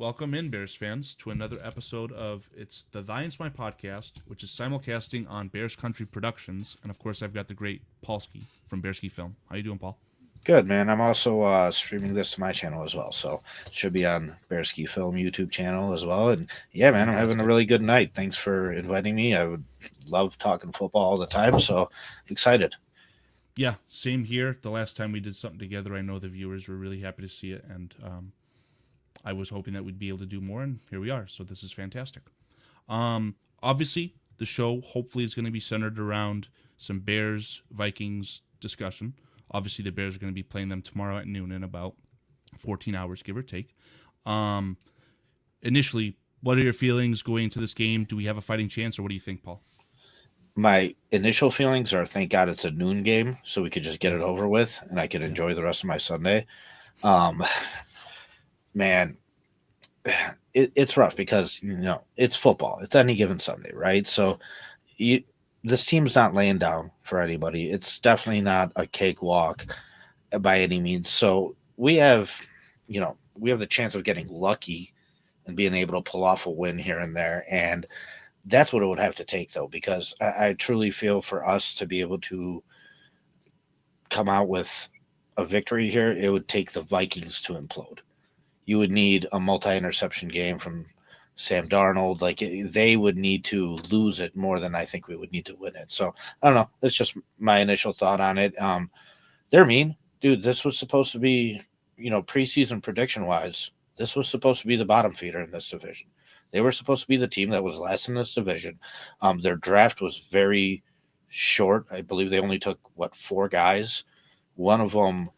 Welcome in, Bears fans, to another episode of It's the Lions My Podcast, which is simulcasting on Bears Country Productions. And of course, I've got the great Paulski from Bearskifilm. How you doing, Paul? Good, man. I'm also streaming this to my channel as well, so it should be on Bearskifilm YouTube channel as well. And yeah, man, I'm having a Fantastic. really good night. Thanks for inviting me. I would love talking football all the time, so I'm excited. Yeah, same here. The last time we did something together, I know the viewers were really happy to see it, and I was hoping that we'd be able to do more, and here we are. So this is fantastic. Obviously, the show hopefully is going to be centered around some Bears Vikings discussion. Obviously, the Bears are going to be playing them tomorrow at noon in about 14 hours, give or take. Um, Initially, what are your feelings going into this game? Do we have a fighting chance, or what do you think, Paul? My initial feelings are thank God it's a noon game, so we could just get Yeah, it over with, and I could yeah, enjoy the rest of my Sunday. Um, man, it's rough because it's football. It's any given Sunday, right? So you, this team's not laying down for anybody. It's definitely not a cakewalk by any means. So we have the chance of getting lucky and being able to pull off a win here and there. And that's what it would have to take, though, because I truly feel for us to be able to come out with a victory here, it would take the Vikings to implode. You would need a multi-interception game from Sam Darnold. Like they would need to lose it more than I think we would need to win it. So I don't know. That's just my initial thought on it. They're mean, dude. This was supposed to be, preseason prediction wise, this was supposed to be the bottom feeder in this division. They were supposed to be the team that was last in this division. Their draft was very short. I believe they only took four guys. One of them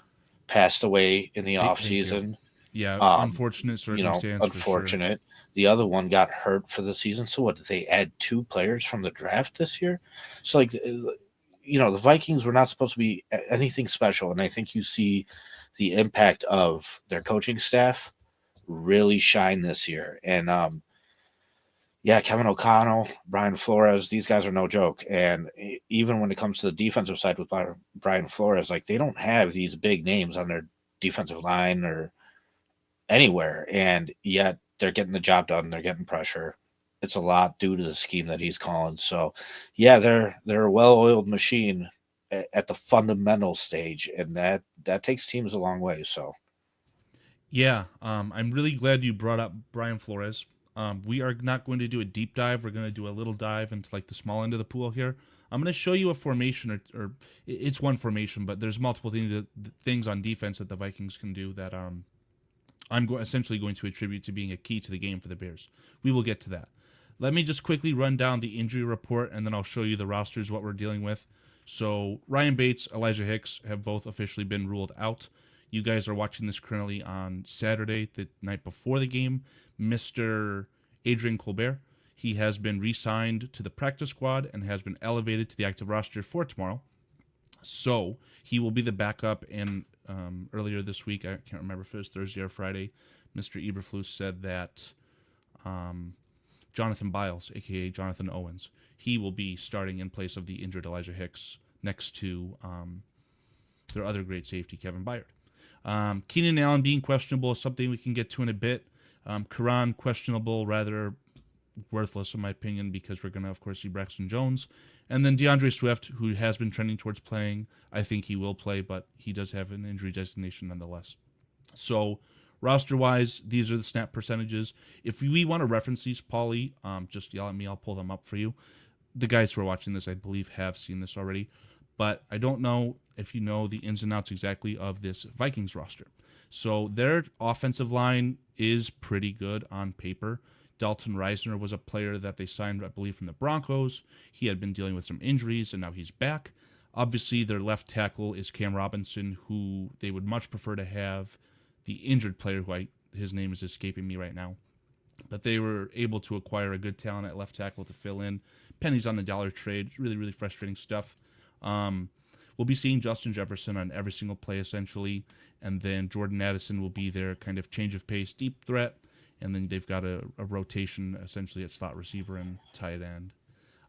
passed away in the they off they did. season. Yeah, unfortunate circumstance for sure. Unfortunate. The other one got hurt for the season. So what? Did they add two players from the draft this year? So the Vikings were not supposed to be anything special, and I think you see the impact of their coaching staff really shine this year. And yeah, Kevin O'Connell, Brian Flores, these guys are no joke. And even when it comes to the defensive side with Brian Flores, like they don't have these big names on their defensive line or anywhere, and yet they're getting the job done. They're getting pressure. It's a lot due to the scheme that he's calling. So, yeah, they're a well-oiled machine at the fundamental stage, and that takes teams a long way. So, Yeah, I'm really glad you brought up Brian Flores. We are not going to do a deep dive. We're going to do a little dive into like the small end of the pool here. I'm going to show you a formation, or it's one formation, but there's multiple things on defense that the Vikings can do that essentially going to attribute to being a key to the game for the Bears. We will get to that. Let me just quickly run down the injury report, and then I'll show you the rosters, what we're dealing with. So Ryan Bates, Elijah Hicks have both officially been ruled out. You guys are watching this currently on Saturday, the night before the game. Mr. Adrian Colbert, he has been re-signed to the practice squad and has been elevated to the active roster for tomorrow. So he will be the backup. And earlier this week, I can't remember if it was Thursday or Friday, Mr. Eberflus said that Jonathan Biles, aka Jonathan Owens, he will be starting in place of the injured Elijah Hicks next to their other great safety, Kevin Byard. Keenan Allen being questionable is something we can get to in a bit. Karan questionable, rather worthless in my opinion, because we're going to, of course, see Braxton Jones. And then DeAndre Swift, who has been trending towards playing. I think he will play, but he does have an injury designation nonetheless. So roster-wise, these are the snap percentages. If we want to reference these, Paulie, just yell at me. I'll pull them up for you. The guys who are watching this, I believe, have seen this already. But I don't know if you know the ins and outs exactly of this Vikings roster. So their offensive line is pretty good on paper. Dalton Reisner was a player that they signed, I believe, from the Broncos. He had been dealing with some injuries, and now he's back. Obviously, their left tackle is Cam Robinson, who they would much prefer to have the injured player, his name is escaping me right now. But they were able to acquire a good talent at left tackle to fill in. Pennies on the dollar trade. Really, really frustrating stuff. We'll be seeing Justin Jefferson on every single play, essentially. And then Jordan Addison will be their kind of change of pace deep threat. And then they've got a rotation, essentially, at slot receiver and tight end.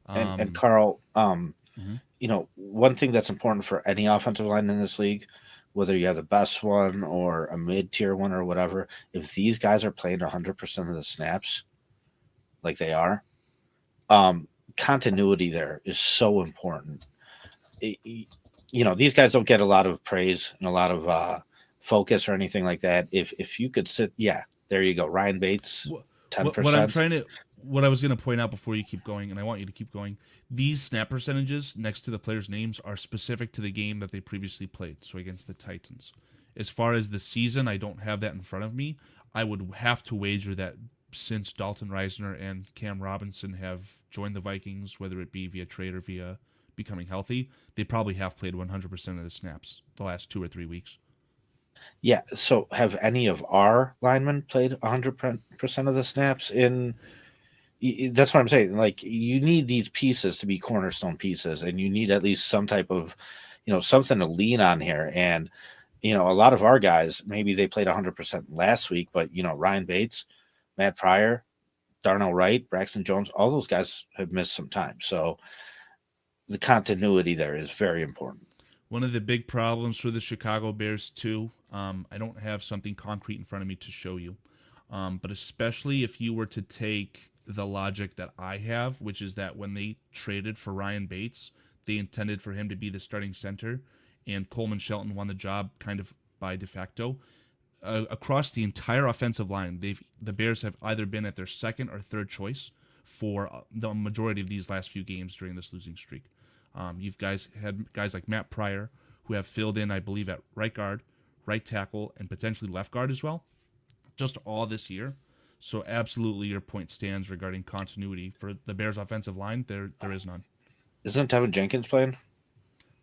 and Um, Carl, mhm. one thing that's important for any offensive line in this league, whether you have the best one or a mid-tier one or whatever, if these guys are playing 100% of the snaps like they are, continuity there is so important. These guys don't get a lot of praise and a lot of focus or anything like that. If you could sit, yeah, there you go. Ryan Bates, What, what I'm 10%. trying to what I was going to point out before you keep going, and I want you to keep going, these snap percentages next to the players' names are specific to the game that they previously played, so against the Titans. As far as the season, I don't have that in front of me. I would have to wager that since Dalton Reisner and Cam Robinson have joined the Vikings, whether it be via trade or via becoming healthy, they probably have played 100% of the snaps the last 2 or 3 weeks. Yeah. So have any of our linemen played 100% of the snaps in? That's what I'm saying. Like, you need these pieces to be cornerstone pieces, and you need at least some type of, something to lean on here. And, a lot of our guys, maybe they played 100% last week, but, Ryan Bates, Matt Pryor, Darnell Wright, Braxton Jones, all those guys have missed some time. So the continuity there is very important. One of the big problems for the Chicago Bears, too, I don't have something concrete in front of me to show you, but especially if you were to take the logic that I have, which is that when they traded for Ryan Bates, they intended for him to be the starting center, and Coleman Shelton won the job kind of by de facto. Across the entire offensive line, the Bears have either been at their second or third choice for the majority of these last few games during this losing streak. You've guys had guys like Matt Pryor who have filled in, I believe, at right guard, right tackle, and potentially left guard as well, just all this year. So absolutely, your point stands regarding continuity for the Bears' offensive line. There is none. Isn't Tevin Jenkins playing?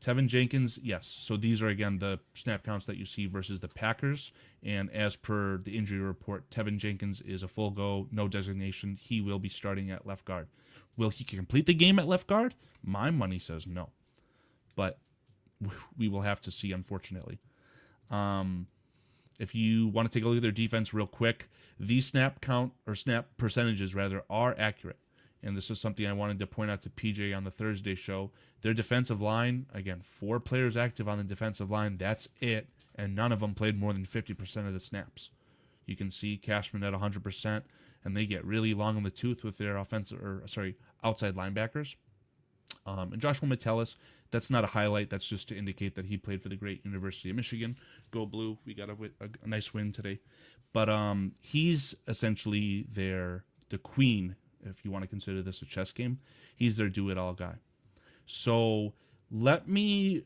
Tevin Jenkins, yes. So these are, again, the snap counts that you see versus the Packers. And as per the injury report, Tevin Jenkins is a full go, no designation. He will be starting at left guard. Will he complete the game at left guard? My money says no. But we will have to see, unfortunately. If you want to take a look at their defense real quick, these snap percentages rather are accurate. And this is something I wanted to point out to PJ on the Thursday show. Their defensive line, again, 4 players active on the defensive line. That's it. And none of them played more than 50% of the snaps. You can see Cashman at 100%, and they get really long in the tooth with their outside linebackers. And Joshua Metellus, that's not a highlight. That's just to indicate that he played for the great University of Michigan. Go Blue. We got a nice win today. But he's essentially the queen, if you want to consider this a chess game. He's their do-it-all guy. So let me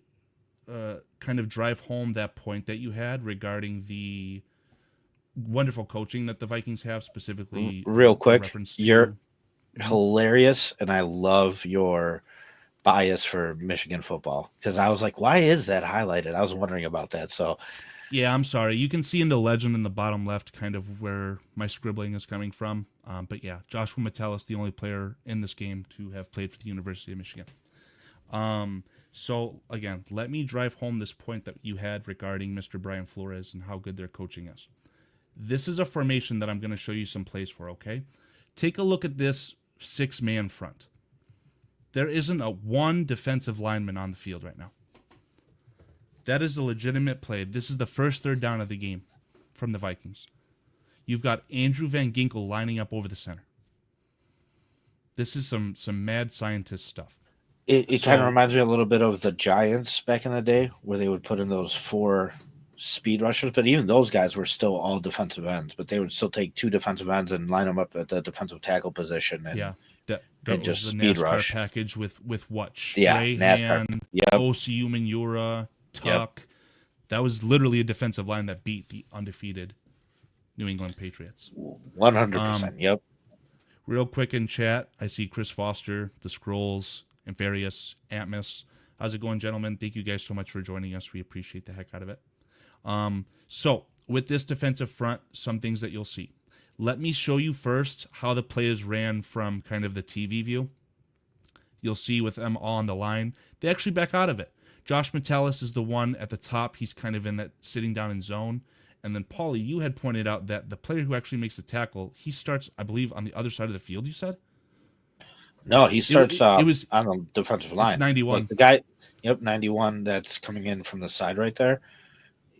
kind of drive home that point that you had regarding the wonderful coaching that the Vikings have, specifically. Real quick, you're hilarious, and I love your bias for Michigan football, because I was like, why is that highlighted? I was wondering about that. So yeah, I'm sorry. You can see in the legend in the bottom left kind of where my scribbling is coming from. But yeah, Joshua Metellus, the only player in this game to have played for the University of Michigan. So again, let me drive home this point that you had regarding Mr. Brian Flores and how good their coaching is. This is a formation that I'm going to show you some plays for, okay? Take a look at this 6-man front. There isn't a one defensive lineman on the field right now. That is a legitimate play. This is the first third down of the game from the Vikings. You've got Andrew Van Ginkel lining up over the center. This is some mad scientist stuff. It kind of reminds me a little bit of the Giants back in the day, where they would put in those 4 speed rushers, but even those guys were still all defensive ends, but they would still take 2 defensive ends and line them up at the defensive tackle position. And, yeah, that and was just the speed NASCAR rush package with what? NASCAR. Strahan, Yep. OCU Manura, Tuck. Yep. That was literally a defensive line that beat the undefeated New England Patriots. 100%. Yep. Real quick in chat, I see Chris Foster, The Scrolls, Infarius, Atmos. How's it going, gentlemen? Thank you guys so much for joining us. We appreciate the heck out of it. So with this defensive front, some things that you'll see. Let me show you first how the plays ran from kind of the TV view. You'll see with them all on the line, they actually back out of it. Josh Metellus is the one at the top. He's kind of in that sitting down in zone. And then, Paulie, you had pointed out that the player who actually makes the tackle, he starts, I believe, on the other side of the field, you said? No, he starts on the defensive line. It's 91. Like the guy, 91, that's coming in from the side right there.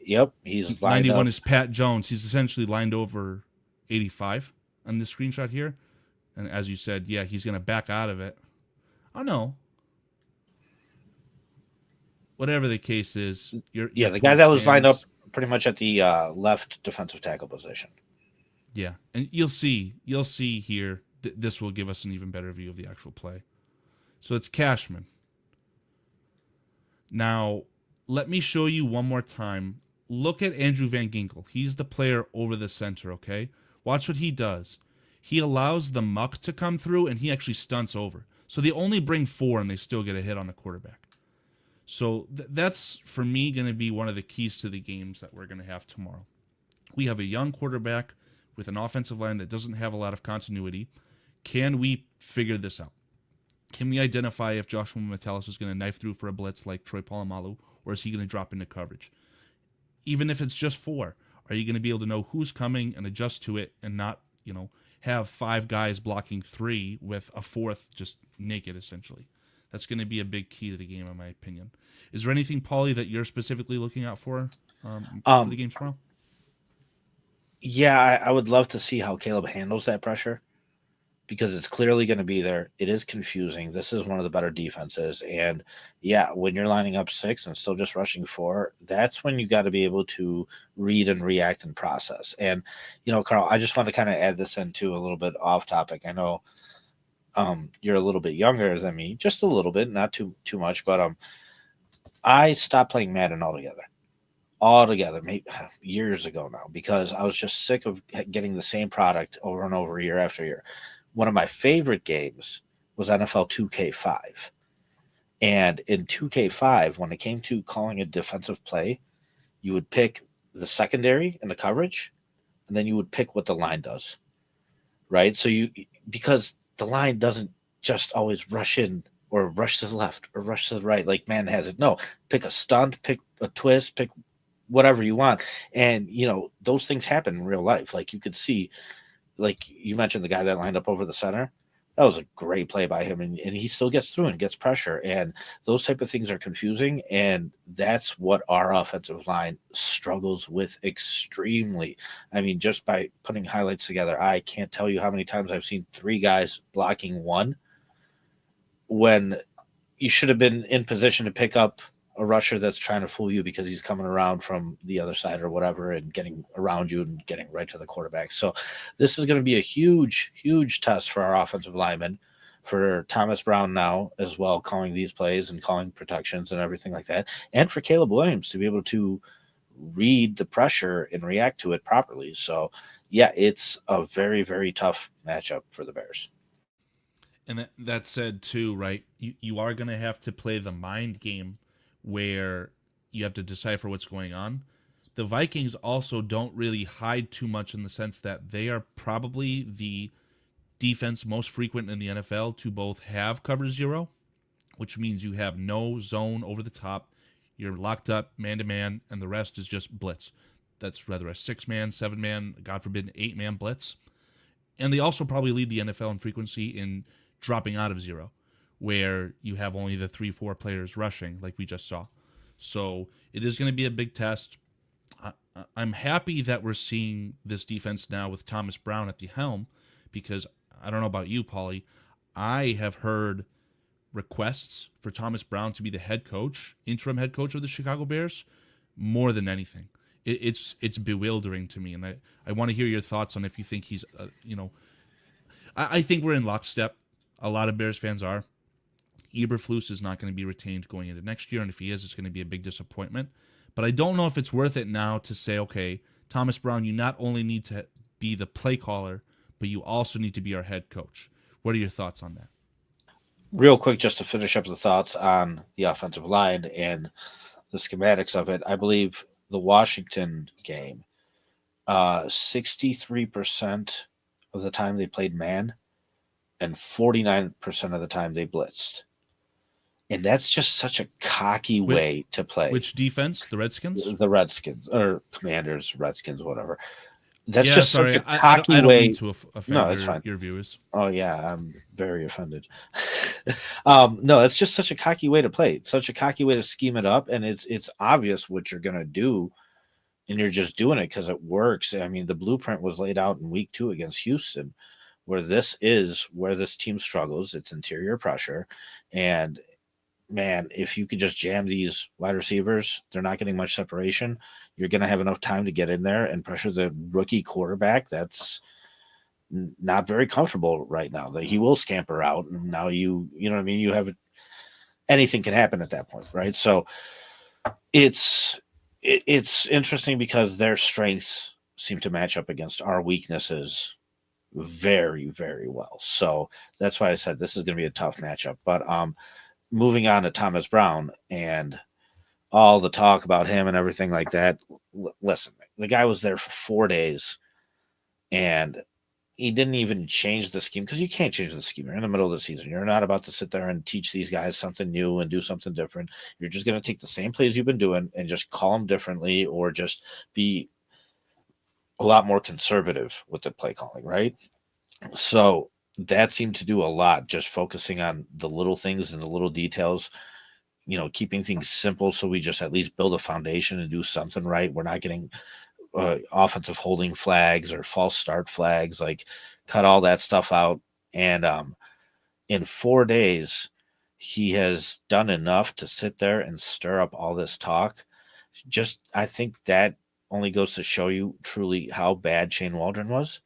Yep, he's lined 91 up. is Pat Jones. He's essentially lined over 85 on this screenshot here. And as you said, yeah, he's going to back out of it. Oh, no. Whatever the case is, your The guy point that was lined up stands. pretty much at the left defensive tackle position. Yeah, and you'll see here. This will give us an even better view of the actual play. So it's Cashman. Now, let me show you one more time. Look at Andrew Van Ginkel. He's the player over the center, okay? Watch what he does. He allows the muck to come through, and he actually stunts over. So they only bring 4, and they still get a hit on the quarterback. So that's, for me, going to be one of the keys to the games that we're going to have tomorrow. We have a young quarterback with an offensive line that doesn't have a lot of continuity. Can we figure this out? Can we identify if Joshua Metellus is going to knife through for a blitz like Troy Polamalu, or is he going to drop into coverage? Even if it's just 4, are you going to be able to know who's coming and adjust to it and not, have 5 guys blocking 3 with a 4th just naked, essentially? That's going to be a big key to the game, in my opinion. Is there anything, Paulie, that you're specifically looking out for the game tomorrow? Yeah, I would love to see how Caleb handles that pressure, because it's clearly going to be there. It is confusing. This is one of the better defenses. And yeah, when you're lining up 6 and still just rushing 4, that's when you got to be able to read and react and process. And, Carl, I just want to kind of add this into a little bit off topic. I know you're a little bit younger than me, just a little bit, not too much, but I stopped playing Madden altogether, maybe years ago now, because I was just sick of getting the same product over and over, year after year. One of my favorite games was NFL 2K5. And in 2K5, when it came to calling a defensive play, you would pick the secondary and the coverage, and then you would pick what the line does, right? So because the line doesn't just always rush in or rush to the left or rush to the right like man has it. No, pick a stunt, pick a twist, pick whatever you want. And, those things happen in real life. Like you could see, like you mentioned, the guy that lined up over the center, that was a great play by him. And he still gets through and gets pressure. And those type of things are confusing. And that's what our offensive line struggles with extremely. I mean, just by putting highlights together, I can't tell you how many times I've seen 3 guys blocking 1 when you should have been in position to pick up a rusher that's trying to fool you because he's coming around from the other side or whatever and getting around you and getting right to the quarterback. So this is going to be a huge, huge test for our offensive linemen, for Thomas Brown now as well, calling these plays and calling protections and everything like that, and for Caleb Williams to be able to read the pressure and react to it properly. So, yeah, it's a very, very tough matchup for the Bears. And that said, too, right, you are going to have to play the mind game where you have to decipher what's going on. The Vikings also don't really hide too much in the sense that they are probably the defense most frequent in the NFL to both have cover 0, which means you have no zone over the top. You're locked up man-to-man, and the rest is just blitz. That's rather a 6-man, 7-man, God forbid, an 8-man blitz. And they also probably lead the NFL in frequency in dropping out of 0, where you have only the 3-4 players rushing, like we just saw. So it is going to be a big test. I'm happy that we're seeing this defense now with Thomas Brown at the helm, because I don't know about you, Paulie, I have heard requests for Thomas Brown to be the head coach, interim head coach of the Chicago Bears, more than anything. It's bewildering to me, and I want to hear your thoughts on if you think he's, I think we're in lockstep. A lot of Bears fans are. Eberflus is not going to be retained going into next year, and if he is, it's going to be a big disappointment. But I don't know if it's worth it now to say, okay, Thomas Brown, you not only need to be the play caller, but you also need to be our head coach. What are your thoughts on that? Real quick, just to finish up the thoughts on the offensive line and the schematics of it, I believe the Washington game, 63% of the time they played man and 49% of the time they blitzed. And that's just such a cocky way to play. Which defense? The Redskins? The Redskins, or Commanders, Redskins, whatever. That's such a cocky I don't way. Mean to offend your viewers. Oh, yeah, I'm very offended. No, it's just such a cocky way to play. Such a cocky way to scheme it up, and it's obvious what you're going to do and you're just doing it because it works. I mean, the blueprint was laid out in week 2 against Houston, where this is where this team struggles. It's interior pressure. And man, if you could just jam these wide receivers, they're not getting much separation. You're going to have enough time to get in there and pressure the rookie quarterback. That's not very comfortable right now. That he will scamper out, and now you know what I mean. You have anything can happen at that point, right? So it's interesting because their strengths seem to match up against our weaknesses very, very well. So that's why I said this is going to be a tough matchup. But moving on to Thomas Brown and all the talk about him and everything like that. Listen, the guy was there for 4 days and he didn't even change the scheme because you can't change the scheme. You're in the middle of the season. You're not about to sit there and teach these guys something new and do something different. You're just going to take the same plays you've been doing and just call them differently or just be a lot more conservative with the play calling, right? So that seemed to do a lot, just focusing on the little things and the little details, keeping things simple so we just at least build a foundation and do something right. We're not getting offensive holding flags or false start flags, like cut all that stuff out. And in 4 days, he has done enough to sit there and stir up all this talk. I think that only goes to show you truly how bad Shane Waldron was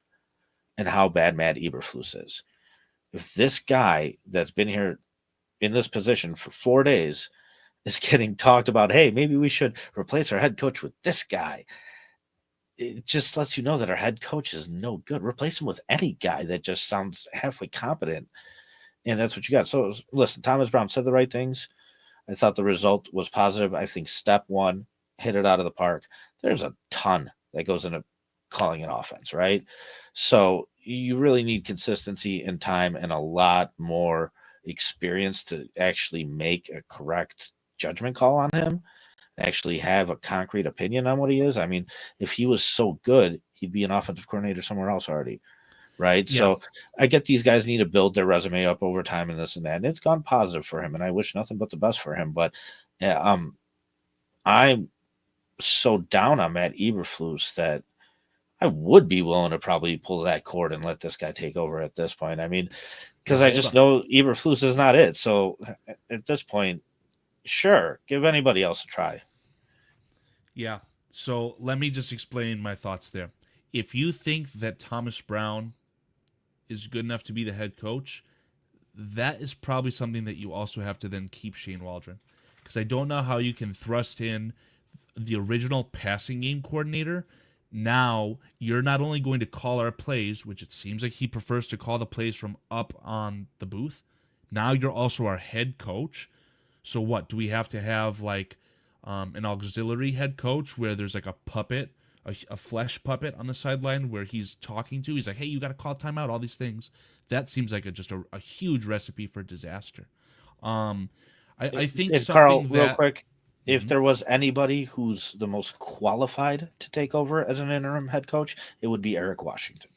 and how bad Matt Eberflus is. If this guy that's been here in this position for 4 days is getting talked about, hey, maybe we should replace our head coach with this guy, it just lets you know that our head coach is no good. Replace him with any guy that just sounds halfway competent. And that's what you got. So listen, Thomas Brown said the right things. I thought the result was positive. I think step one, hit it out of the park. There's a ton that goes into calling an offense, right? So you really need consistency and time and a lot more experience to actually make a correct judgment call on him, actually have a concrete opinion on what he is. I mean, if he was so good, he'd be an offensive coordinator somewhere else already, right? Yeah. So I get these guys need to build their resume up over time and this and that, and it's gone positive for him, and I wish nothing but the best for him. But I'm so down on Matt Eberflus that I would be willing to probably pull that cord and let this guy take over at this point. I mean, because I just know Eberflus is not it. So at this point, sure, give anybody else a try. Yeah. So let me just explain my thoughts there. If you think that Thomas Brown is good enough to be the head coach, that is probably something that you also have to then keep Shane Waldron. Because I don't know how you can thrust in the original passing game coordinator. Now you're not only going to call our plays, which it seems like he prefers to call the plays from up on the booth. Now you're also our head coach. So what, do we have to have like an auxiliary head coach where there's like a puppet, a flesh puppet on the sideline where he's talking to? He's like, hey, you got to call timeout, all these things. That seems like just a huge recipe for disaster. I think if something Carl, that, real quick, if there was anybody who's the most qualified to take over as an interim head coach, it would be Eric Washington.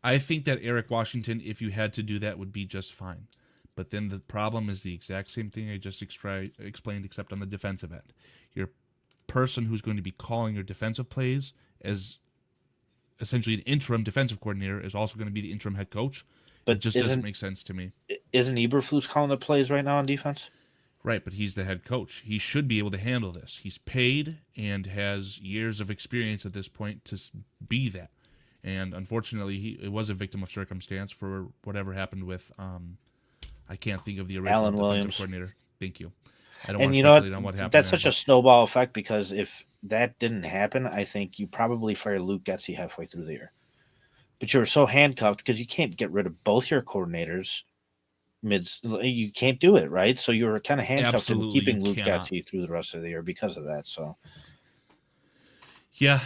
I think that Eric Washington, if you had to do that, would be just fine. But then the problem is the exact same thing I just explained, except on the defensive end. Your person who's going to be calling your defensive plays as essentially an interim defensive coordinator is also going to be the interim head coach. But it just doesn't make sense to me. Isn't Eberflus calling the plays right now on defense? Right, but he's the head coach. He should be able to handle this. He's paid and has years of experience at this point to be that. And unfortunately, he was a victim of circumstance for whatever happened with I can't think of the original Alan defensive Williams. coordinator. Thank you. I don't And want to you know speculate on what happened. That's there, such a snowball effect because if that didn't happen, I think you probably fire Luke Getsy halfway through the year. But you're so handcuffed because you can't get rid of both your coordinators you can't do it, right? So you're kind of handcuffed to keeping Luke Getsy through the rest of the year because of that. So yeah,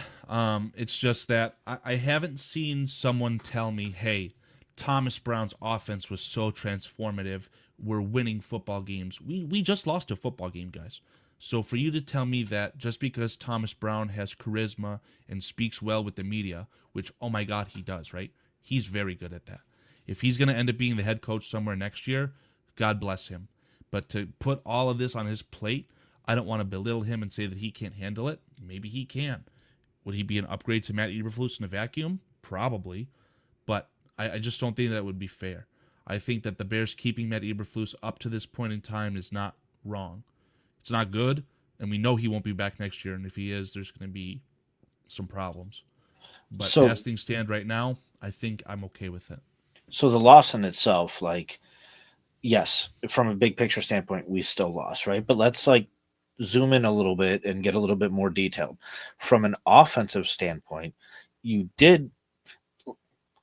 it's just that I haven't seen someone tell me, hey, Thomas Brown's offense was so transformative, we're winning football games. We just lost a football game, guys. So for you to tell me that just because Thomas Brown has charisma and speaks well with the media, which, oh my God, he does, right? He's very good at that. If he's going to end up being the head coach somewhere next year, God bless him. But to put all of this on his plate, I don't want to belittle him and say that he can't handle it. Maybe he can. Would he be an upgrade to Matt Eberflus in a vacuum? Probably, but I just don't think that would be fair. I think that the Bears keeping Matt Eberflus up to this point in time is not wrong. It's not good, and we know he won't be back next year, and if he is, there's going to be some problems. But So as things stand right now, I think I'm okay with it. so the loss in itself, like, yes, from a big picture standpoint, we still lost, right? But let's like zoom in a little bit and get a little bit more detailed. From an offensive standpoint, you did.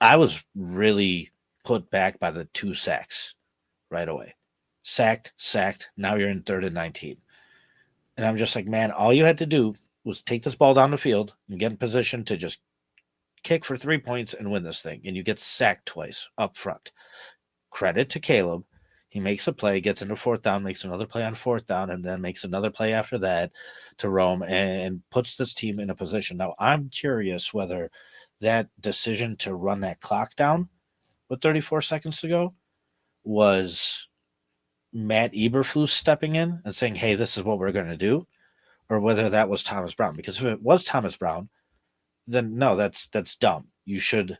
I was really put back by the 2 sacks right away. Sacked, sacked. Now you're in 3rd and 19. And I'm just like, man, all you had to do was take this ball down the field and get in position to just kick for 3 points and win this thing. And you get sacked twice up front. Credit to Caleb. He makes a play, gets into 4th down, makes another play on 4th down, and then makes another play after that to roam and puts this team in a position. Now, I'm curious whether that decision to run that clock down with 34 seconds to go was Matt Eberflus stepping in and saying, hey, this is what we're going to do, or whether that was Thomas Brown. Because if it was Thomas Brown, then no, that's dumb. You should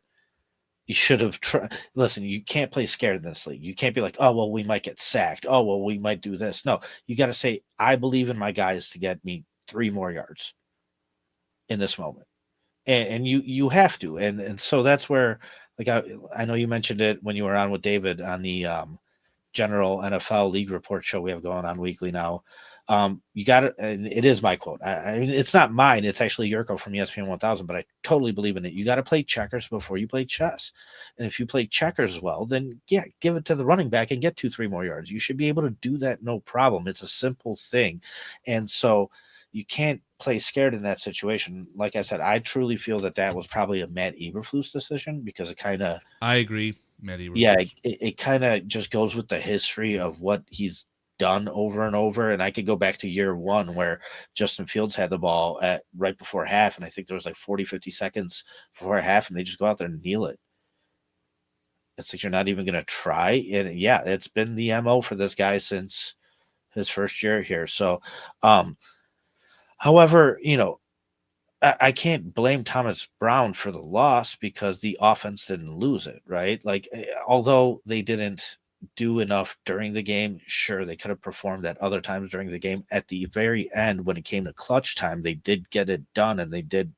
have tried. Listen, you can't play scared in this league. You can't be like, oh, well, we might get sacked. Oh, well, we might do this. No, you got to say, I believe in my guys to get me 3 more yards in this moment. And you have to. And so that's where, like, I know you mentioned it when you were on with David on the general NFL league report show we have going on weekly now. You got it. And it is my quote. I mean, it's not mine. It's actually Yurko from ESPN 1000, but I totally believe in it. You got to play checkers before you play chess. And if you play checkers well, then yeah, give it to the running back and get 2-3 more yards. You should be able to do that. No problem. It's a simple thing. And so you can't play scared in that situation. Like I said, I truly feel that was probably a Matt Eberflus decision because it kind of, I agree, Matt Eberflus. yeah, it kind of just goes with the history of what he's done over and over. And I could go back to year 1 where Justin Fields had the ball at right before half. And I think there was like 40-50 seconds before half, and they just go out there and kneel it. It's like, you're not even going to try. And yeah, it's been the MO for this guy since his first year here. So, however, I can't blame Thomas Brown for the loss because the offense didn't lose it, right? Like, although they didn't do enough during the game, sure, they could have performed at other times during the game. At the very end, when it came to clutch time, they did get it done, and they did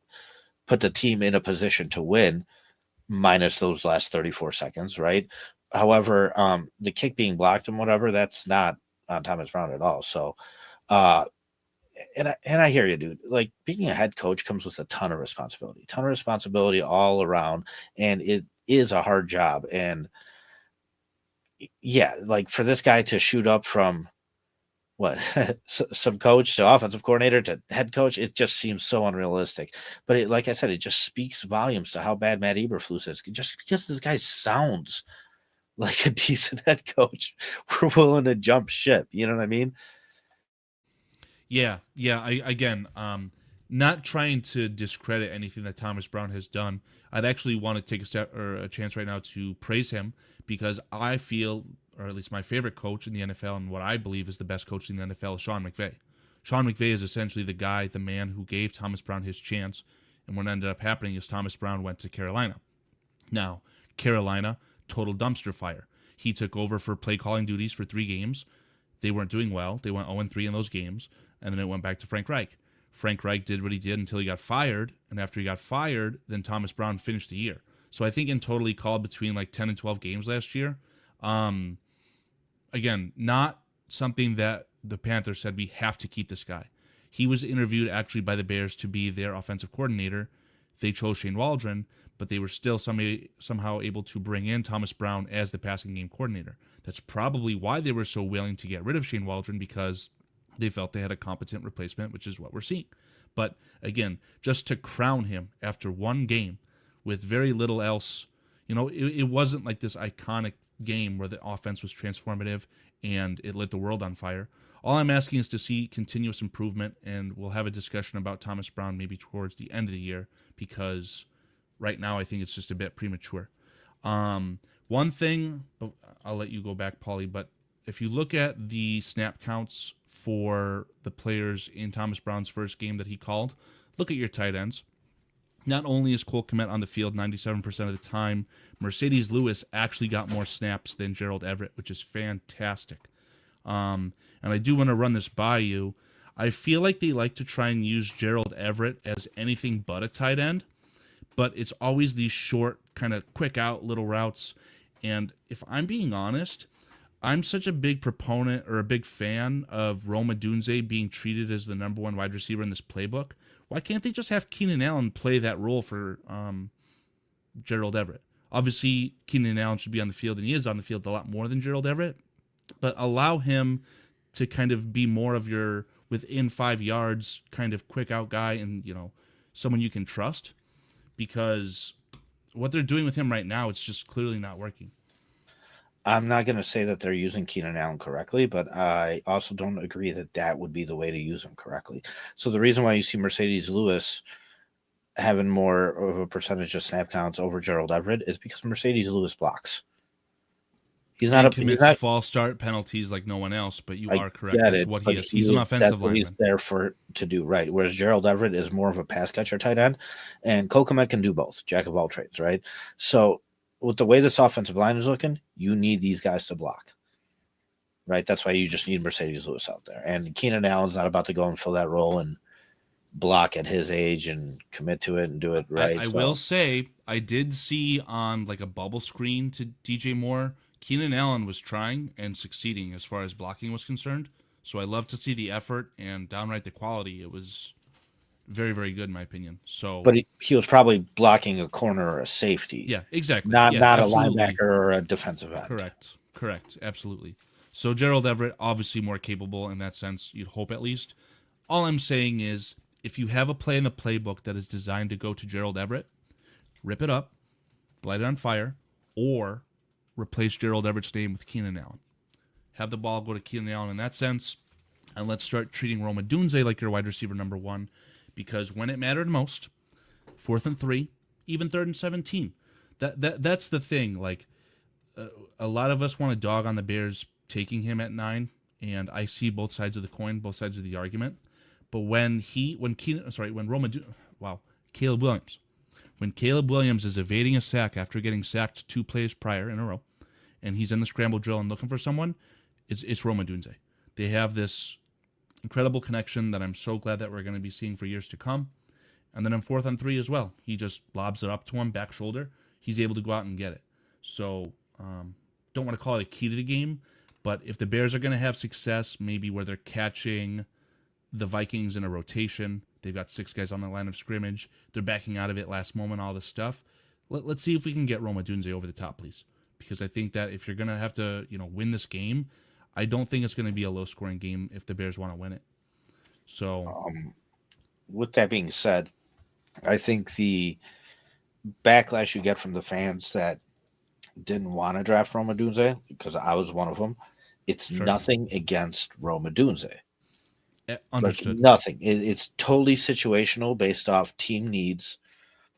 put the team in a position to win, minus those last 34 seconds, right? However, the kick being blocked and whatever, that's not on Thomas Brown at all. So, and I hear you, dude. Like, being a head coach comes with a ton of responsibility all around, and it is a hard job. And yeah, like, for this guy to shoot up from what some coach to offensive coordinator to head coach, it just seems so unrealistic. But like I said, it just speaks volumes to how bad Matt Eberflus is. Just because this guy sounds like a decent head coach, we're willing to jump ship. You know what I mean? Yeah. Again, not trying to discredit anything that Thomas Brown has done. I'd actually want to take a chance right now to praise him because I feel, or at least my favorite coach in the NFL and what I believe is the best coach in the NFL is Sean McVay. Sean McVay is essentially the man who gave Thomas Brown his chance. And what ended up happening is Thomas Brown went to Carolina. Now, Carolina, total dumpster fire. He took over for play calling duties for 3 games. They weren't doing well. They went 0-3 in those games. And then it went back to Frank Reich. Frank Reich did what he did until he got fired. And after he got fired, then Thomas Brown finished the year. So I think in total he called between like 10 and 12 games last year. Again, not something that the Panthers said we have to keep this guy. He was interviewed actually by the Bears to be their offensive coordinator. They chose Shane Waldron, but they were still somehow able to bring in Thomas Brown as the passing game coordinator. That's probably why they were so willing to get rid of Shane Waldron, because they felt they had a competent replacement, which is what we're seeing. But again, just to crown him after 1 game with very little else, it wasn't like this iconic game where the offense was transformative and it lit the world on fire. All I'm asking is to see continuous improvement, and we'll have a discussion about Thomas Brown maybe towards the end of the year, because right now I think it's just a bit premature. One thing, I'll let you go back, Paulie, but if you look at the snap counts for the players in Thomas Brown's first game that he called, look at your tight ends. Not only is Cole Kmet on the field 97% of the time, Mercedes Lewis actually got more snaps than Gerald Everett, which is fantastic. And I do want to run this by you. I feel like they like to try and use Gerald Everett as anything but a tight end, but it's always these short, kind of quick out little routes. And if I'm being honest, I'm such a big proponent or a big fan of Rome Odunze being treated as the number one wide receiver in this playbook. Why can't they just have Keenan Allen play that role for Gerald Everett? Obviously, Keenan Allen should be on the field, and he is on the field a lot more than Gerald Everett, but allow him to kind of be more of your within 5 yards kind of quick out guy and, someone you can trust, because what they're doing with him right now, it's just clearly not working. I'm not going to say that they're using Keenan Allen correctly, but I also don't agree that that would be the way to use him correctly. So the reason why you see Mercedes Lewis having more of a percentage of snap counts over Gerald Everett is because Mercedes Lewis blocks. He's not commits false start penalties like no one else, but you are correct. That's what he is. He's an offensive lineman. He's there to do, right? Whereas Gerald Everett is more of a pass catcher tight end, and Cole Kmet can do both, jack of all trades, right? So with the way this offensive line is looking, you need these guys to block, right? That's why you just need Mercedes Lewis out there. And Keenan Allen's not about to go and fill that role and block at his age and commit to it and do it right. I will say, I did see on like a bubble screen to DJ Moore, Keenan Allen was trying and succeeding as far as blocking was concerned. So I love to see the effort and downright the quality. It was very, very good in my opinion. So, but he was probably blocking a corner or a safety. Yeah, exactly. Not absolutely. A linebacker or a defensive end. Correct. Absolutely. So Gerald Everett, obviously more capable in that sense, you'd hope at least. All I'm saying is, if you have a play in the playbook that is designed to go to Gerald Everett, rip it up, light it on fire, or replace Gerald Everett's name with Keenan Allen. Have the ball go to Keenan Allen in that sense, and let's start treating Rome Odunze like your wide receiver number one, because when it mattered most, 4th and 3, even 3rd and 17, that's the thing. Like, a lot of us want to dog on the Bears taking him at 9, and I see both sides of the coin, both sides of the argument. But when Caleb Williams. When Caleb Williams is evading a sack after getting sacked 2 plays prior in a row, and he's in the scramble drill and looking for someone, it's Rome Odunze. They have this incredible connection that I'm so glad that we're going to be seeing for years to come. And then in 4th and 3 as well, he just lobs it up to him, back shoulder. He's able to go out and get it. So, don't want to call it a key to the game, but if the Bears are going to have success, maybe where they're catching the Vikings in a rotation, they've got 6 guys on the line of scrimmage, they're backing out of it last moment, all this stuff. Let's see if we can get Rome Odunze over the top, please. Because I think that if you're going to have to, win this game, I don't think it's going to be a low-scoring game if the Bears want to win it. So, with that being said, I think the backlash you get from the fans that didn't want to draft Rome Odunze, because I was one of them, it's nothing against Rome Odunze. Understood. Like, nothing. It's totally situational based off team needs.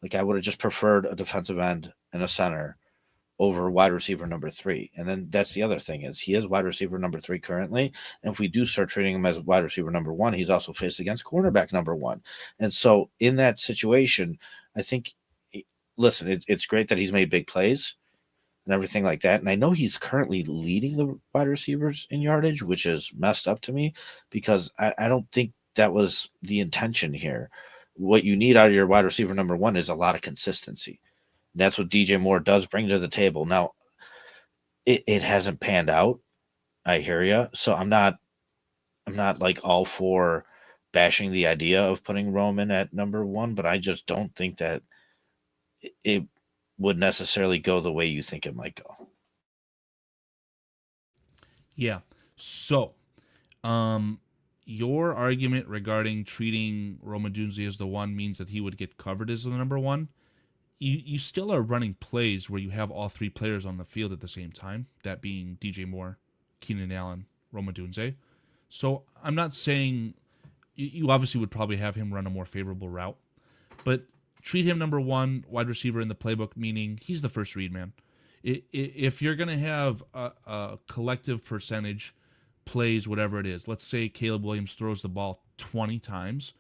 Like, I would have just preferred a defensive end and a center over wide receiver number 3. And then that's the other thing, is he is wide receiver number 3 currently. And if we do start treating him as wide receiver number 1, he's also faced against cornerback number 1. And so in that situation, I think, listen, it's great that he's made big plays and everything like that. And I know he's currently leading the wide receivers in yardage, which is messed up to me, because I don't think that was the intention here. What you need out of your wide receiver number 1 is a lot of consistency. That's what DJ Moore does bring to the table. Now, it hasn't panned out. I hear you. So I'm not like all for bashing the idea of putting Roman at number 1, but I just don't think that it would necessarily go the way you think it might go. Yeah. So, your argument regarding treating Rome Odunze as the 1 means that he would get covered as the number 1. You still are running plays where you have all 3 players on the field at the same time, that being DJ Moore, Keenan Allen, Rome Odunze. So I'm not saying you obviously would probably have him run a more favorable route, but treat him number 1 wide receiver in the playbook, meaning he's the first read man. If you're going to have a collective percentage plays, whatever it is, let's say Caleb Williams throws the ball 20 times,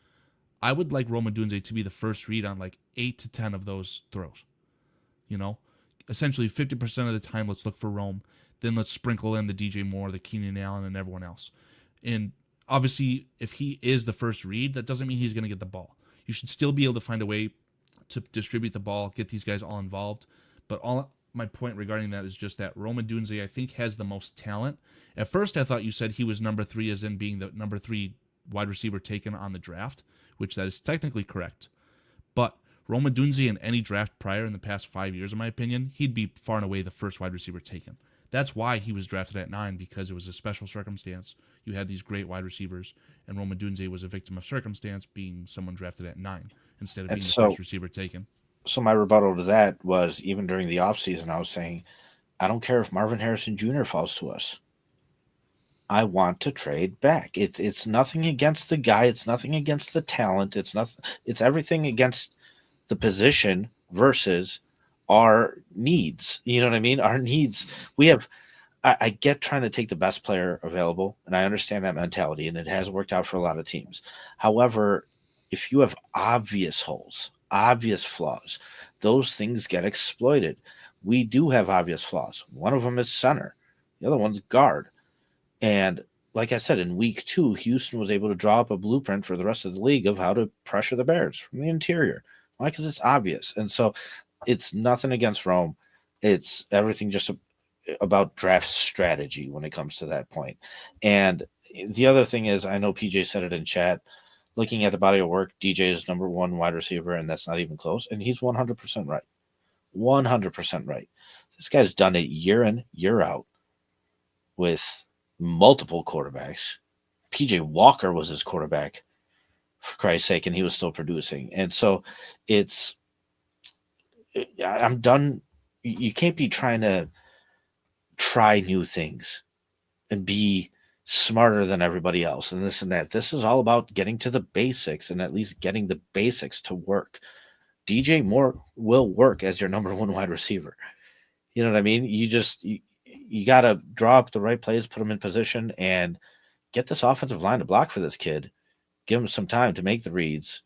I would like Rome Odunze to be the first read on like 8 to 10 of those throws. You know, essentially 50% of the time, let's look for Rome. Then let's sprinkle in the DJ Moore, the Keenan Allen, and everyone else. And obviously, if he is the first read, that doesn't mean he's going to get the ball. You should still be able to find a way to distribute the ball, get these guys all involved. But all my point regarding that is just that Rome Odunze, I think, has the most talent. At first, I thought you said he was number 3 as in being the number 3 wide receiver taken on the draft, which that is technically correct. But Rome Odunze in any draft prior in the past 5 years, in my opinion, he'd be far and away the first wide receiver taken. That's why he was drafted at 9, because it was a special circumstance. You had these great wide receivers, and Rome Odunze was a victim of circumstance, being someone drafted at 9 instead of being the first receiver taken. So my rebuttal to that was, even during the offseason, I was saying, I don't care if Marvin Harrison Jr. falls to us. I want to trade back. It's nothing against the guy. It's nothing against the talent. It's everything against the position versus our needs. You know what I mean? Our needs. We have. I get trying to take the best player available, and I understand that mentality, and it has worked out for a lot of teams. However, if you have obvious holes, obvious flaws, those things get exploited. We do have obvious flaws. One of them is center. The other one's guard. And like I said, in week 2, Houston was able to draw up a blueprint for the rest of the league of how to pressure the Bears from the interior. Why? Because it's obvious. And so it's nothing against Rome. It's everything just about draft strategy when it comes to that point. And the other thing is, I know PJ said it in chat, looking at the body of work, DJ is number 1 wide receiver, and that's not even close. And he's 100% right. 100% right. This guy's done it year in, year out with multiple quarterbacks. PJ Walker was his quarterback, for Christ's sake, and he was still producing. And so I'm done. You can't be trying to try new things and be smarter than everybody else and this and that. This is all about getting to the basics and at least getting the basics to work. DJ Moore will work as your number 1 wide receiver. You know what I mean? You got to draw up the right plays, put them in position, and get this offensive line to block for this kid. Give him some time to make the reads.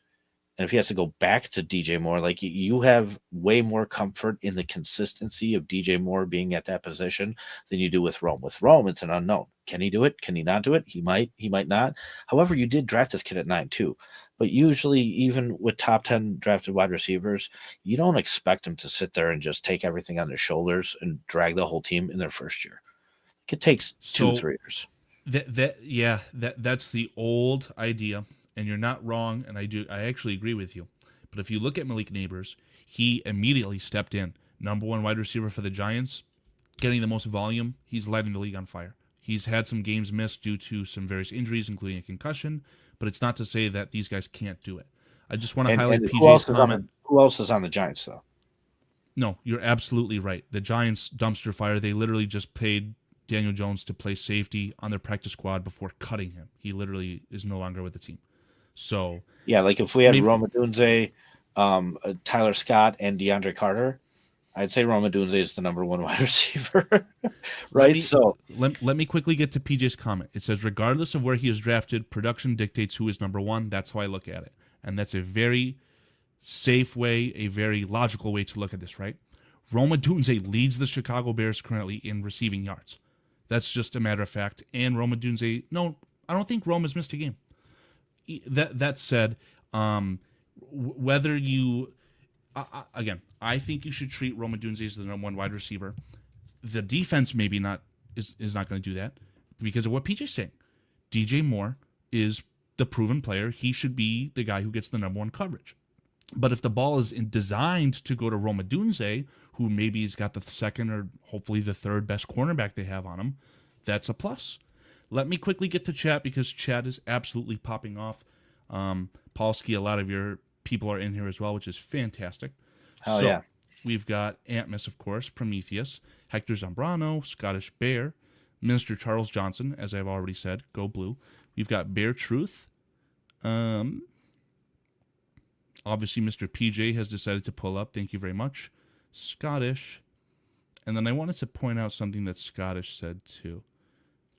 And if he has to go back to DJ Moore, like, you have way more comfort in the consistency of DJ Moore being at that position than you do with Rome. With Rome, it's an unknown. Can he do it? Can he not do it? He might not. However, you did draft this kid at 9 too. But usually, even with top 10 drafted wide receivers, you don't expect him to sit there and just take everything on his shoulders and drag the whole team in their first year. It takes 2-3 years. That's the old idea. And you're not wrong, and I actually agree with you. But if you look at Malik Neighbors, he immediately stepped in. Number 1 wide receiver for the Giants, getting the most volume. He's lighting the league on fire. He's had some games missed due to some various injuries, including a concussion, but it's not to say that these guys can't do it. I just want to highlight PJ's comment. Who else is on the Giants, though? No, you're absolutely right. The Giants dumpster fire, they literally just paid Daniel Jones to play safety on their practice squad before cutting him. He literally is no longer with the team. So yeah, like if we had Rome Odunze, Tyler Scott, and DeAndre Carter, I'd say Rome Odunze is the number 1 wide receiver, right? Let me quickly get to PJ's comment. It says, regardless of where he is drafted, production dictates who is number 1. That's how I look at it, and that's a very safe way, a very logical way to look at this, right? Rome Odunze leads the Chicago Bears currently in receiving yards. That's just a matter of fact. And Rome Odunze, no, I don't think Rome has missed a game. That said, whether you again, I think you should treat Rome Odunze as the number 1 wide receiver. The defense maybe not is not going to do that because of what PJ's saying. DJ Moore is the proven player. He should be the guy who gets the number 1 coverage. But if the ball is designed to go to Rome Odunze, who maybe has got the 2nd or hopefully the 3rd best cornerback they have on him, that's a plus. Let me quickly get to chat because chat is absolutely popping off. Paulski, a lot of your people are in here as well, which is fantastic. Hell yeah. We've got Antmus, of course, Prometheus, Hector Zambrano, Scottish Bear, Minister Charles Johnson, as I've already said, go blue. We've got Bear Truth. Obviously, Mr. PJ has decided to pull up. Thank you very much. Scottish. And then I wanted to point out something that Scottish said too.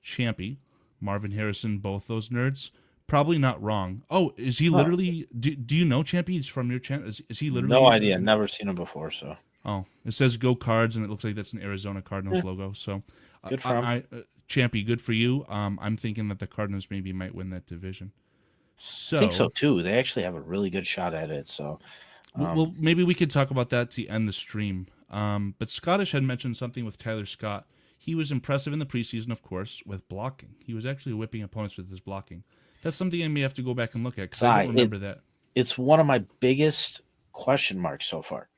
Champy, Marvin Harrison, both those nerds, probably not wrong. Oh, is he No, literally? Do you know Champy? He's from your channel. Is he no literally? idea. Never seen him before. So Oh, it says Go Cards, and it looks like that's an Arizona Cardinals yeah, logo. So, good for him. Champy, good for you. I'm thinking that the Cardinals maybe might win that division. I think so So, too. They actually have a really good shot at it. So well, maybe we could talk about that to end the stream. But Scottish had mentioned something with Tyler Scott. He was impressive in the preseason, of course, with blocking. He was actually whipping opponents with his blocking. That's something I may have to go back and look at because I don't remember that. it's one of my biggest question marks so far.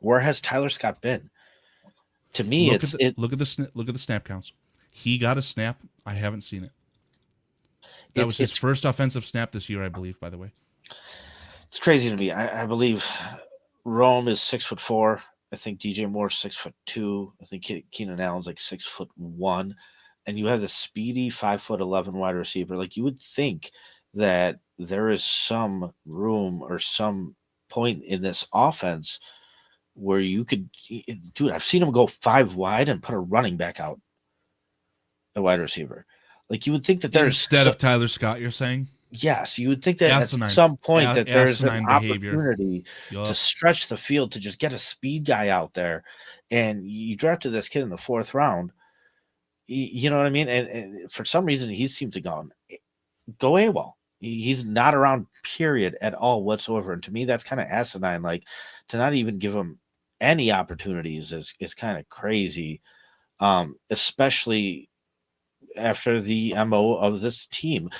Where has Tyler Scott been? To me, Look at the snap counts. He got a snap. I haven't seen it. That was his first offensive snap this year, I believe. By the way, it's crazy to me. I believe Rome is 6'4". I think DJ Moore's 6'2". I think Keenan Allen's like 6'1", and you have the speedy 5'11" wide receiver. Like you would think that there is some room or some point in this offense where you could, dude. I've seen him go 5 wide and put a running back out, a wide receiver. Like you would think that there's instead of Tyler Scott, you're saying? yes, you would think that Asinine. at some point that there's an Asinine behavior. opportunity to stretch the field to just get a speed guy out there, and you drafted this kid in the 4th round. You know what I mean? And for some reason, he seems to go AWOL. He's not around, period, at all whatsoever. And to me, that's kind of asinine. Like to not even give him any opportunities is kind of crazy, especially after the MO of this team,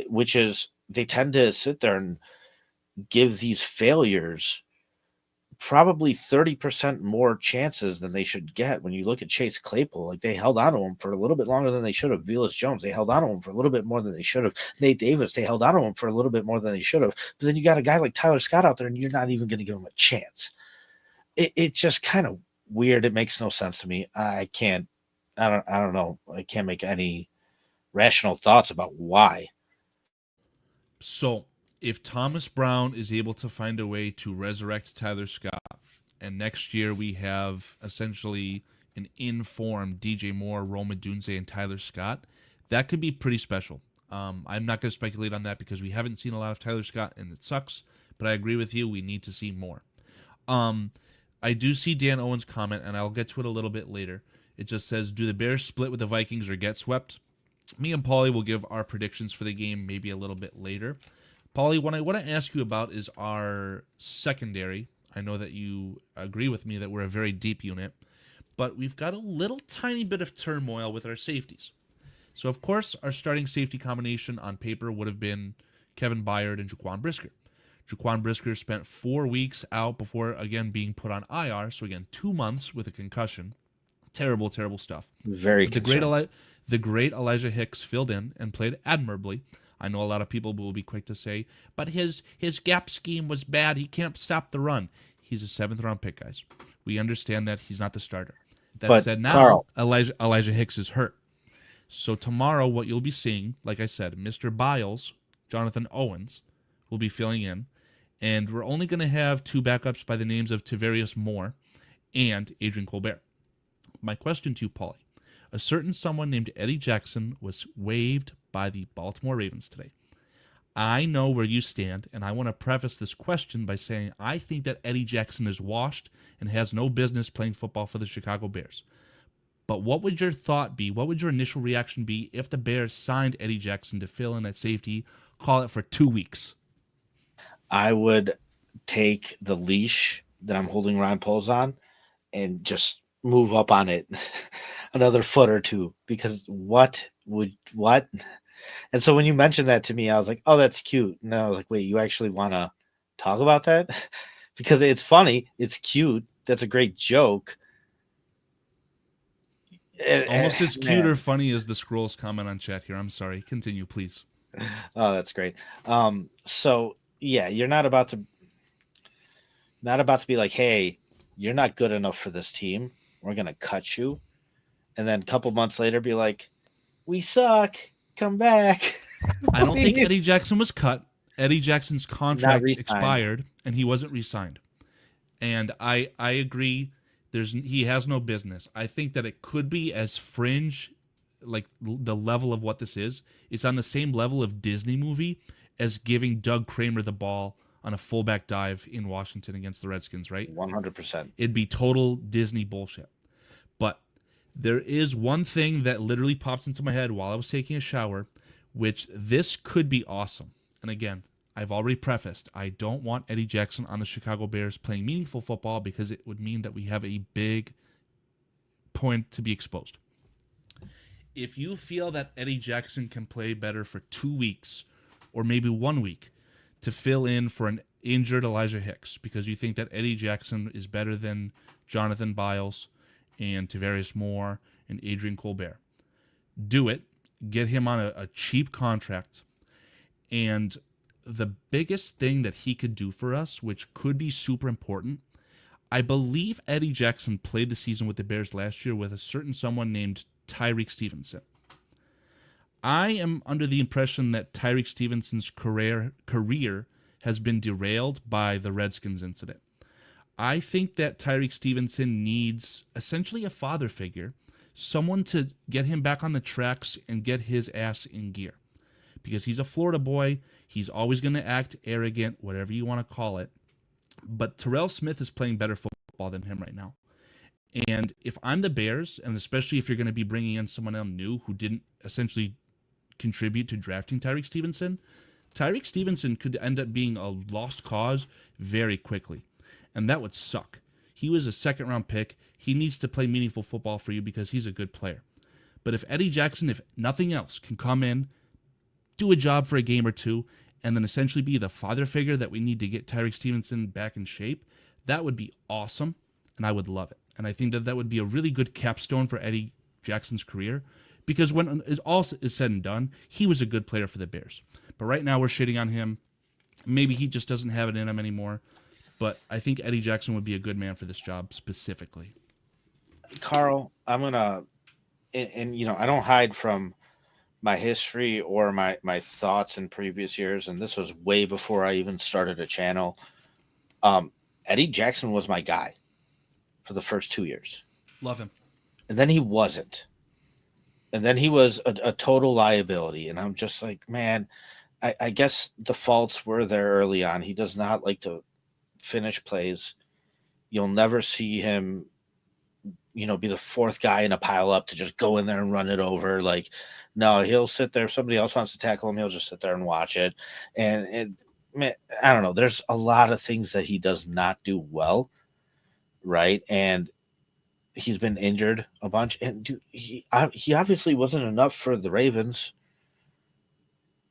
which is they tend to sit there and give these failures probably 30% more chances than they should get. When you look at Chase Claypool, like they held on to him for a little bit longer than they should have. Velus Jones, they held on to him for a little bit more than they should have. Nate Davis, they held on to him for a little bit more than they should have. But then you got a guy like Tyler Scott out there, and you're not even going to give him a chance. It's just kind of weird. It makes no sense to me. I don't know. I can't make any rational thoughts about why. So, if Thomas Brown is able to find a way to resurrect Tyler Scott, and next year we have essentially an informed DJ Moore, Rome Odunze, and Tyler Scott, that could be pretty special. I'm not going to speculate on that because we haven't seen a lot of Tyler Scott, and it sucks. But I agree with you. We need to see more. I do see Dan Owen's comment, and I'll get to it a little bit later. It just says, do the Bears split with the Vikings or get swept? Me and Paulie will give our predictions for the game maybe a little bit later. Paulie, what I want to ask you about is our secondary. I know that you agree with me that we're a very deep unit, but we've got a little tiny bit of turmoil with our safeties. So, of course, our starting safety combination on paper would have been Kevin Byard and Jaquan Brisker. Jaquan Brisker spent 4 weeks out before, again, being put on IR. So, again, 2 months with a concussion. Terrible, terrible stuff. Very concerning. The great Elijah Hicks filled in and played admirably. I know a lot of people will be quick to say, but his gap scheme was bad. He can't stop the run. He's a 7th-round pick, guys. We understand that he's not the starter. That said, now Elijah Hicks is hurt. So tomorrow, what you'll be seeing, like I said, Mr. Biles, Jonathan Owens, will be filling in. And we're only going to have 2 backups by the names of Tavarius Moore and Adrian Colbert. My question to you, Paulie. A certain someone named Eddie Jackson was waived by the Baltimore Ravens today. I know where you stand, and I want to preface this question by saying I think that Eddie Jackson is washed and has no business playing football for the Chicago Bears. But what would your thought be? What would your initial reaction be if the Bears signed Eddie Jackson to fill in at safety, call it for 2 weeks? I would take the leash that I'm holding Ron Poles on and just move up on it another foot or two, because what? And so when you mentioned that to me, I was like, oh, that's cute. And I was like, wait, you actually want to talk about that? Because it's funny. It's cute. That's a great joke. Almost as cute or funny as the Scrolls comment on chat here. I'm sorry. Continue, please. Oh, that's great. So yeah, you're not about to be like, hey, you're not good enough for this team. We're going to cut you. And then a couple months later be like, we suck. Come back. I don't think Eddie Jackson was cut. Eddie Jackson's contract expired, and he wasn't re-signed. And I agree. He has no business. I think that it could be as fringe like the level of what this is, it's on the same level of Disney movie as giving Doug Kramer the ball on a fullback dive in Washington against the Redskins, right? 100%. It'd be total Disney bullshit. But there is one thing that literally pops into my head while I was taking a shower, which this could be awesome. And again, I've already prefaced, I don't want Eddie Jackson on the Chicago Bears playing meaningful football because it would mean that we have a big point to be exposed. If you feel that Eddie Jackson can play better for 2 weeks or maybe 1 week to fill in for an injured Elijah Hicks because you think that Eddie Jackson is better than Jonathan Biles and Tavarius Moore and Adrian Colbert, do it. Get him on a cheap contract. And the biggest thing that he could do for us, which could be super important, I believe Eddie Jackson played the season with the Bears last year with a certain someone named Tyreek Stevenson. I am under the impression that Tyreek Stevenson's career has been derailed by the Redskins incident. I think that Tyreek Stevenson needs essentially a father figure, someone to get him back on the tracks and get his ass in gear. Because he's a Florida boy, he's always going to act arrogant, whatever you want to call it. But Terrell Smith is playing better football than him right now. And if I'm the Bears, and especially if you're going to be bringing in someone else new who didn't essentially contribute to drafting Tyreek Stevenson could end up being a lost cause very quickly. And that would suck. He was a second-round pick. He needs to play meaningful football for you because he's a good player. But if Eddie Jackson, if nothing else, can come in, do a job for a game or two, and then essentially be the father figure that we need to get Tyreek Stevenson back in shape, that would be awesome, and I would love it. And I think that that would be a really good capstone for Eddie Jackson's career, because when it all is said and done, he was a good player for the Bears. But right now we're shitting on him. Maybe he just doesn't have it in him anymore. But I think Eddie Jackson would be a good man for this job specifically. Carl, I'm going to, and you know, I don't hide from my history or my thoughts in previous years, and this was way before I even started a channel. Eddie Jackson was my guy for the first 2 years. Love him. And then he wasn't. And then he was a total liability. And I'm just like, man, I guess the faults were there early on. He does not like to finish plays. You'll never see him, you know, be the fourth guy in a pile up to just go in there and run it over. Like, no, he'll sit there. If somebody else wants to tackle him, he'll just sit there and watch it. And man, I don't know. There's a lot of things that he does not do well, right? And he's been injured a bunch. And dude, he obviously wasn't enough for the Ravens,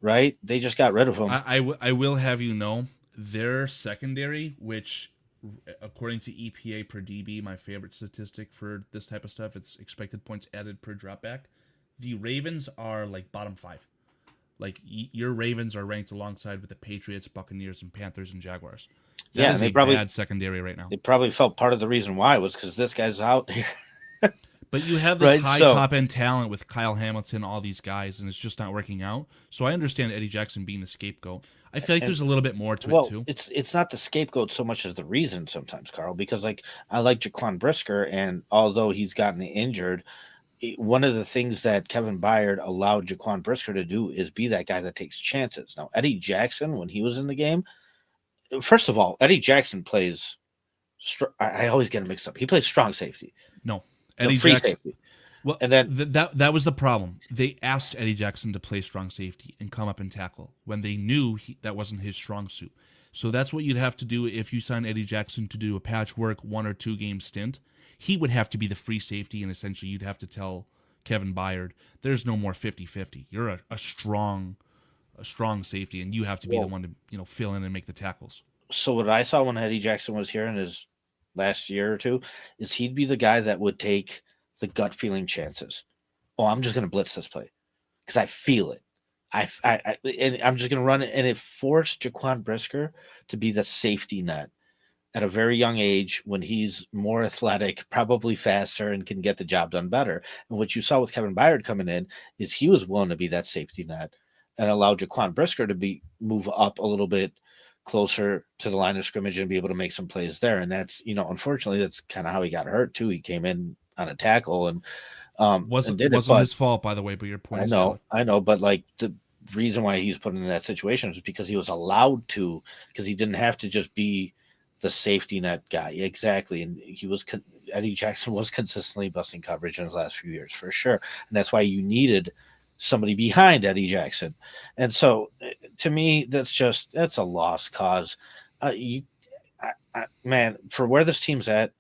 right? They just got rid of him. I will have you know, their secondary, which according to EPA per DB, my favorite statistic for this type of stuff, it's expected points added per dropback. The Ravens are like bottom 5. Like your Ravens are ranked alongside with the Patriots, Buccaneers, and Panthers and Jaguars. That is a bad secondary right now. They probably felt part of the reason why was because this guy's out here. But you have this high top-end talent with Kyle Hamilton, all these guys, and it's just not working out. So I understand Eddie Jackson being the scapegoat. I feel like there's a little bit more to it, too. It's not the scapegoat so much as the reason sometimes, Carl, because like I like Jaquan Brisker, and although he's gotten injured, one of the things that Kevin Byard allowed Jaquan Brisker to do is be that guy that takes chances. Now, Eddie Jackson, when he was in the game, first of all, Eddie Jackson plays I always get him mixed up. He plays strong safety. No. Eddie free Jackson, safety. Well, and then that was the problem. They asked Eddie Jackson to play strong safety and come up and tackle when they knew that wasn't his strong suit. So that's what you'd have to do if you sign Eddie Jackson to do a patchwork 1 or 2 game stint. He would have to be the free safety, and essentially you'd have to tell Kevin Byard, there's no more 50-50. You're a strong safety, and you have to be the one to fill in and make the tackles. So what I saw when Eddie Jackson was here in his last year or two is he'd be the guy that would take the gut feeling chances. Oh, I'm just going to blitz this play because I feel it. And I'm just going to run it. And it forced Jaquan Brisker to be the safety net at a very young age when he's more athletic, probably faster, and can get the job done better. And what you saw with Kevin Byard coming in is he was willing to be that safety net and allow Jaquan Brisker to move up a little bit closer to the line of scrimmage and be able to make some plays there. And that's, unfortunately, that's kind of how he got hurt too. He came in on a tackle and and Wasn't did it. wasn't But his fault, by the way, but your point is valid. I know, but like the reason why he's put in that situation is because he was allowed to, because he didn't have to just be the safety net guy. Exactly. And Eddie Jackson was consistently busting coverage in his last few years for sure. And that's why you needed somebody behind Eddie Jackson. And so to me, that's a lost cause. Man, for where this team's at,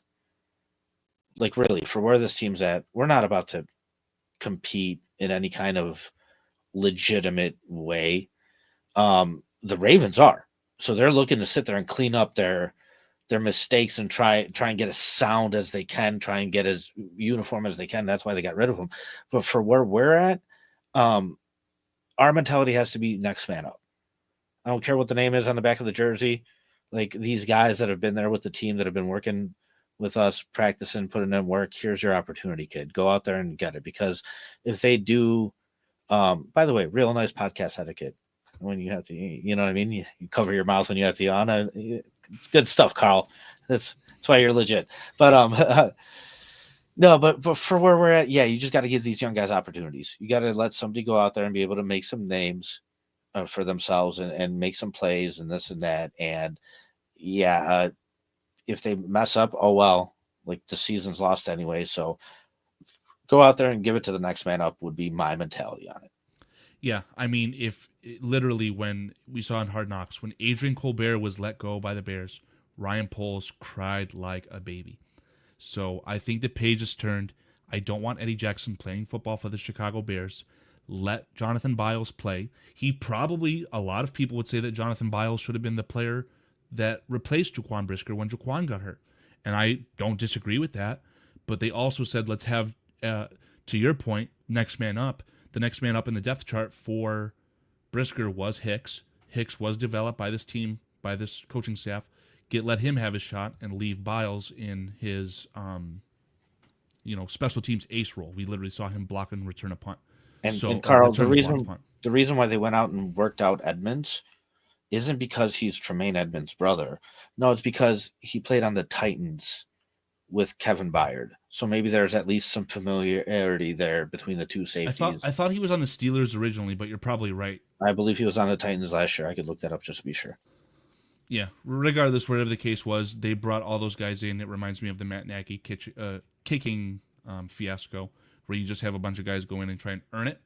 like really, for where this team's at, we're not about to compete in any kind of legitimate way. The Ravens are. So they're looking to sit there and clean up their mistakes and try and get as sound as they can, try and get as uniform as they can. That's why they got rid of them. But for where we're at, our mentality has to be next man up. I don't care what the name is on the back of the jersey. Like these guys that have been there with the team, that have been working with us, practicing, putting in work, here's your opportunity, kid. Go out there and get it. Because if they do, by the way, real nice podcast etiquette. When you have to, you know what I mean? You cover your mouth when you have to yawn. It's good stuff, Carl. That's why you're legit. But no, but for where we're at, yeah, you just got to give these young guys opportunities. You got to let somebody go out there and be able to make some names for themselves and make some plays and this and that. And yeah, if they mess up, oh well, like the season's lost anyway. So go out there and give it to the next man up would be my mentality on it. Yeah, I mean, if literally when we saw in Hard Knocks, when Adrian Colbert was let go by the Bears, Ryan Poles cried like a baby. So I think the page has turned. I don't want Eddie Jackson playing football for the Chicago Bears. Let Jonathan Biles play. A lot of people would say that Jonathan Biles should have been the player that replaced Jaquan Brisker when Jaquan got hurt. And I don't disagree with that. But they also said, let's have, to your point, next man up. The next man up in the depth chart for Brisker was Hicks. Hicks was developed by this team, by this coaching staff. Let him have his shot and leave Biles in his, special teams ace role. We literally saw him block and return a punt. And Carl, the reason why they went out and worked out Edmonds isn't because he's Tremaine Edmonds' brother. No, it's because he played on the Titans with Kevin Byard. So maybe there's at least some familiarity there between the two safeties. I thought he was on the Steelers originally, but you're probably right. I believe he was on the Titans last year. I could look that up just to be sure. Yeah, regardless, whatever the case was, they brought all those guys in. It reminds me of the Matt Nagy kicking fiasco, where you just have a bunch of guys go in and try and earn it.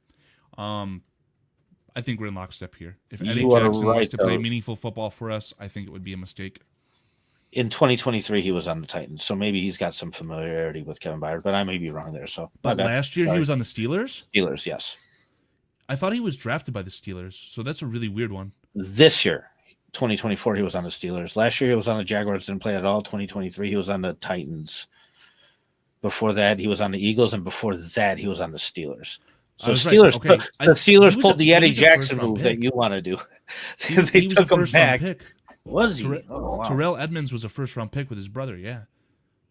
I think we're in lockstep here. If Eddie Jackson wants to play meaningful football for us, I think it would be a mistake. In 2023, he was on the Titans, so maybe he's got some familiarity with Kevin Byard, but I may be wrong there. So, but last year he was on the Steelers? Steelers, yes. I thought he was drafted by the Steelers, so that's a really weird one. This year, 2024, he was on the Steelers. Last year, he was on the Jaguars, didn't play at all. 2023, he was on the Titans. Before that, he was on the Eagles, and before that, he was on the Steelers. So Steelers, right. Okay. The Steelers pulled the Eddie Jackson move that you want to do. They took him back. Was he? Wow. Terrell Edmonds was a first-round pick with his brother, yeah.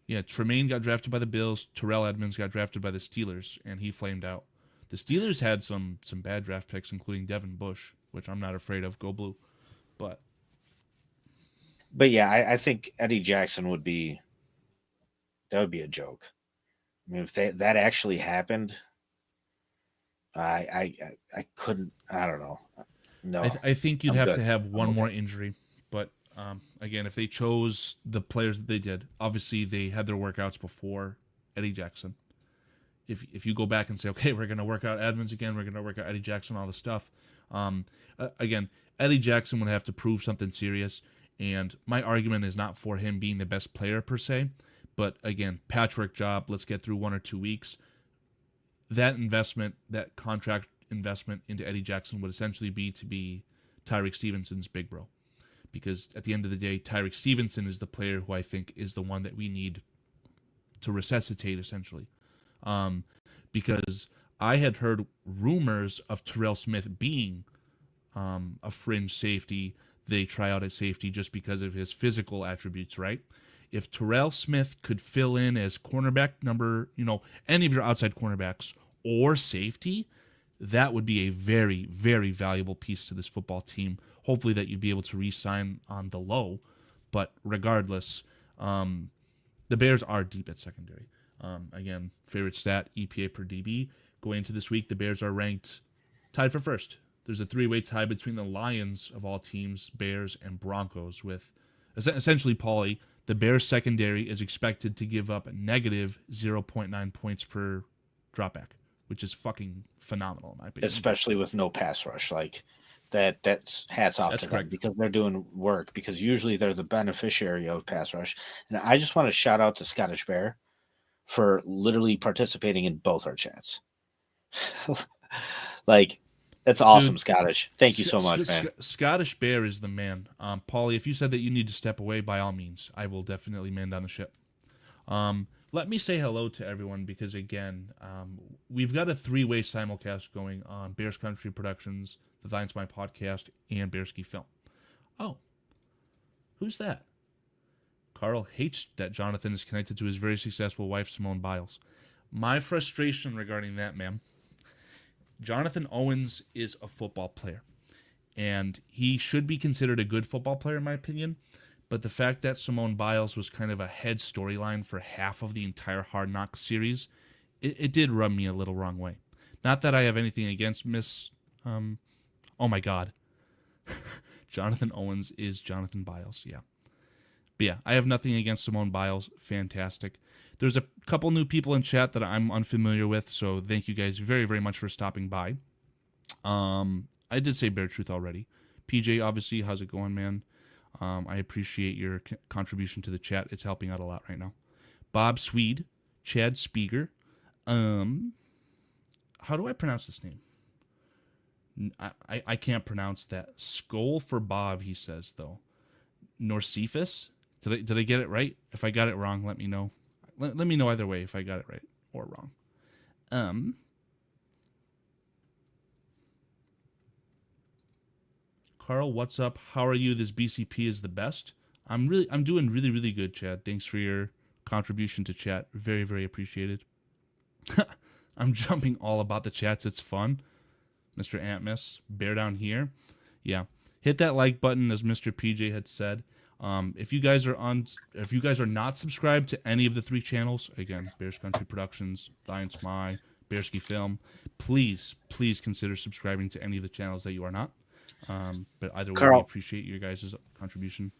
Yeah, Tremaine got drafted by the Bills. Terrell Edmonds got drafted by the Steelers, and he flamed out. The Steelers had some bad draft picks, including Devin Bush, which I'm not afraid of. Go Blue. But yeah, I think Eddie Jackson would be a joke. I mean, if that actually happened, I couldn't. I don't know. No, I think you'd have to have one more injury. But again, if they chose the players that they did, obviously they had their workouts before Eddie Jackson. If you go back and say, okay, we're going to work out Edmonds again, we're going to work out Eddie Jackson, all this stuff. Again, Eddie Jackson would have to prove something serious. And my argument is not for him being the best player per se. But again, patchwork job, let's get through 1 or 2 weeks. That investment, that contract investment into Eddie Jackson would essentially be to be Tyreek Stevenson's big bro. Because at the end of the day, Tyreek Stevenson is the player who I think is the one that we need to resuscitate, essentially. Because I had heard rumors of Terrell Smith being a fringe safety. They try out at safety just because of his physical attributes, right? If Terrell Smith could fill in as cornerback number, any of your outside cornerbacks or safety, that would be a very, very valuable piece to this football team. Hopefully that you'd be able to re-sign on the low. But regardless, the Bears are deep at secondary. Again, favorite stat, EPA per DB. Going into this week, the Bears are ranked tied for first. There's a three-way tie between the Lions of all teams, Bears, and Broncos, with essentially, Paulie, the Bears secondary is expected to give up a negative 0.9 points per dropback, which is fucking phenomenal in my opinion. Especially with no pass rush. Like that's hats off That's to correct. them because they're doing work, because usually they're the beneficiary of pass rush. And I just want to shout out to Scottish Bear for literally participating in both our chats. Like, that's awesome, Dude, Scottish. Thank you so much, man. Scottish Bear is the man. Paulie, if you said that you need to step away, by all means, I will definitely man down the ship. Let me say hello to everyone because, again, we've got a three-way simulcast going on Bears Country Productions, the That's My Podcast, and Bearskifilm. Oh, who's that? Carl hates that Jonathan is connected to his very successful wife, Simone Biles. My frustration regarding that, ma'am, Jonathan Owens is a football player, and he should be considered a good football player, in my opinion. But the fact that Simone Biles was kind of a head storyline for half of the entire Hard Knocks series, it did rub me a little wrong way. Not that I have anything against Miss... oh my God. Jonathan Owens is Jonathan Biles, yeah. But yeah, I have nothing against Simone Biles. Fantastic. There's a couple new people in chat that I'm unfamiliar with, so thank you guys very, very much for stopping by. I did say Bear Truth already. PJ, obviously, how's it going, man? I appreciate your contribution to the chat. It's helping out a lot right now. Bob Swede, Chad Speaker. How do I pronounce this name? I can't pronounce that. Skull for Bob, he says, though. Norcephus? Did I get it right? If I got it wrong, let me know. Let me know either way if I got it right or wrong. Carl, what's up? How are you? This BCP is the best. I'm doing really, really good, Chad. Thanks for your contribution to chat. Very, very appreciated. I'm jumping all about the chats. It's fun. Mr. Antmus, Bear down here. Yeah. Hit that like button, as Mr. PJ had said. If you guys are not subscribed to any of the three channels, again, Bears Country Productions, That's My, Bearskifilm, please consider subscribing to any of the channels that you are not. But either way, Carl, we appreciate your guys' contribution.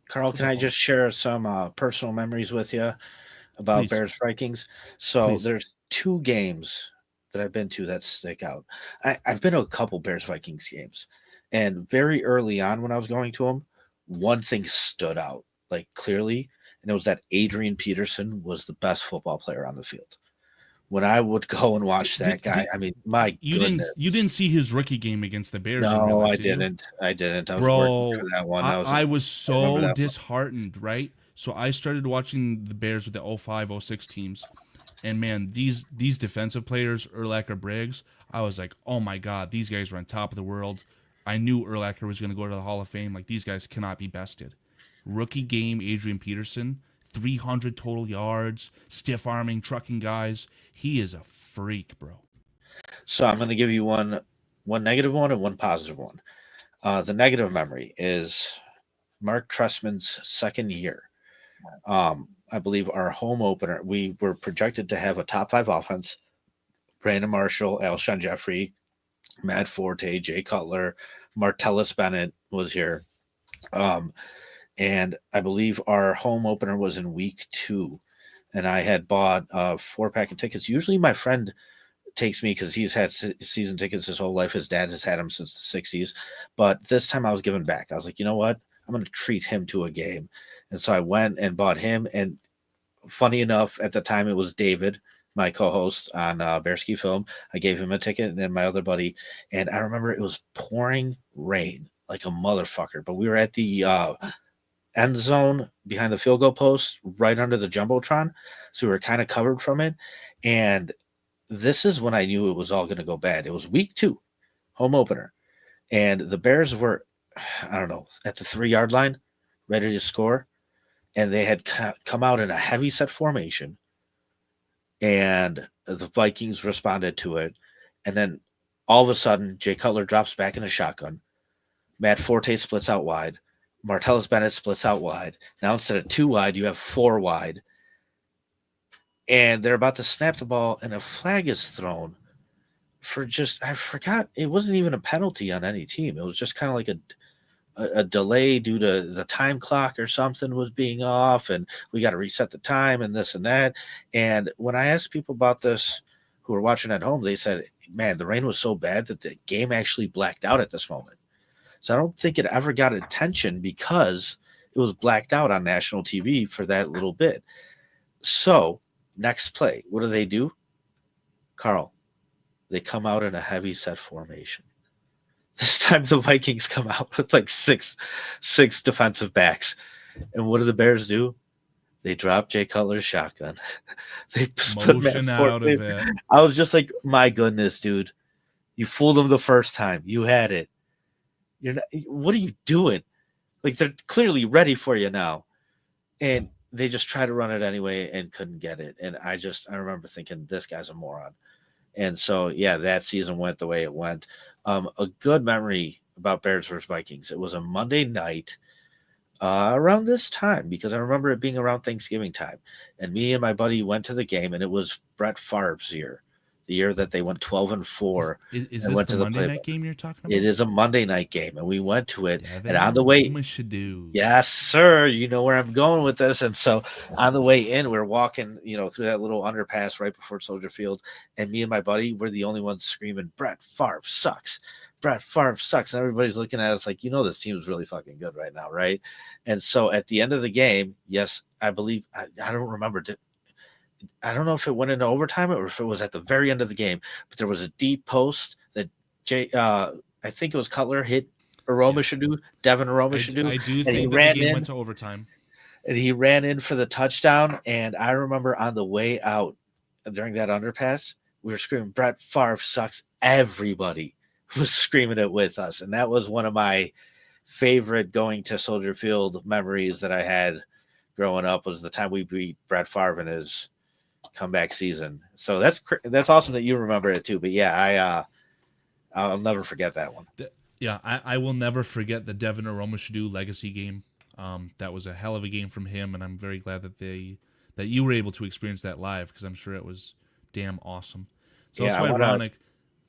Carl, can I just share some personal memories with you about Please. Bears Vikings? So Please. there's two games that I've been to that stick out. I've been to a couple Bears Vikings games, and very early on when I was going to them, one thing stood out like clearly, and it was that Adrian Peterson was the best football player on the field. When I would go and watch that guy, I mean, my goodness. You didn't see his rookie game against the Bears in real No, life, I did you? didn't. I didn't. I was working Bro, for that one. I was I remember so that one. disheartened, right? So I started watching the Bears with the 05, 06 teams. And man, these defensive players, Urlacher, Briggs, I was like, oh my God, these guys are on top of the world. I knew Urlacher was going to go to the Hall of Fame. Like, these guys cannot be bested. Rookie game, Adrian Peterson, 300 total yards, stiff arming, trucking guys. He is a freak, bro. So I'm going to give you one negative one and one positive one. The negative memory is Mark Trestman's second year. I believe our home opener, we were projected to have a top 5 offense. Brandon Marshall, Alshon Jeffrey, Matt Forte, Jay Cutler, Martellus Bennett was here. And I believe our home opener was in week 2. And I had bought a 4-pack of tickets. Usually my friend takes me because he's had season tickets his whole life. His dad has had them since the 60s. But this time I was giving back. I was like, you know what? I'm going to treat him to a game. And so I went and bought him. And funny enough, at the time it was David, my co-host on Bearskifilm. I gave him a ticket, and then my other buddy. And I remember it was pouring rain like a motherfucker. But we were at the end zone behind the field goal post, right under the Jumbotron. So we were kind of covered from it. And this is when I knew it was all going to go bad. It was week 2, home opener. And the Bears were, I don't know, at the 3-yard line, ready to score. And they had come out in a heavy set formation. And the Vikings responded to it. And then all of a sudden, Jay Cutler drops back in a shotgun. Matt Forte splits out wide. Martellus Bennett splits out wide. Now instead of 2 wide, you have 4 wide. and they're about to snap the ball, and a flag is thrown for just, I forgot, it wasn't even a penalty on any team. It was just kind of like a delay due to the time clock or something was being off, and we got to reset the time and this and that. And when I asked people about this who were watching at home, they said, man, the rain was so bad that the game actually blacked out at this moment. So I don't think it ever got attention because it was blacked out on national TV for that little bit. So next play, what do? Carl, they come out in a heavy set formation. This time the Vikings come out with like six defensive backs. And what do the Bears do? They drop Jay Cutler's shotgun. They split Motion out of it. I was just like, my goodness, dude. You fooled them the first time. You had it. You're not, what are you doing? Like, they're clearly ready for you now. And they just try to run it anyway and couldn't get it. And I remember thinking, this guy's a moron. And so, yeah, that season went the way it went. A good memory about Bears versus Vikings. It was a Monday night around this time, because I remember it being around Thanksgiving time. And me and my buddy went to the game, and it was Brett Favre's year, the year that they went 12-4. Is this the Monday night game you're talking about? It is a Monday night game, and we went to it. And on the way, yes, sir, you know where I'm going with this. And so on the way in, we're walking, through that little underpass right before Soldier Field, and me and my buddy were the only ones screaming, "Brett Favre sucks! Brett Favre sucks!" And everybody's looking at us like, this team is really fucking good right now, right? And so at the end of the game, yes, I believe I don't remember. I don't know if it went into overtime or if it was at the very end of the game, but there was a deep post that I think it was Cutler hit Devin Aromashadu. I do think that the game went to overtime. And he ran in for the touchdown. And I remember on the way out during that underpass, we were screaming, "Brett Favre sucks." Everybody was screaming it with us. And that was one of my favorite going to Soldier Field memories that I had growing up, was the time we beat Brett Favre in his comeback season. So that's awesome that you remember it too. But yeah, I'll never forget that one. I will never forget the Devin Aromashadu legacy game. That was a hell of a game from him, and I'm very glad that you were able to experience that live, because I'm sure it was damn awesome. So it's ironic.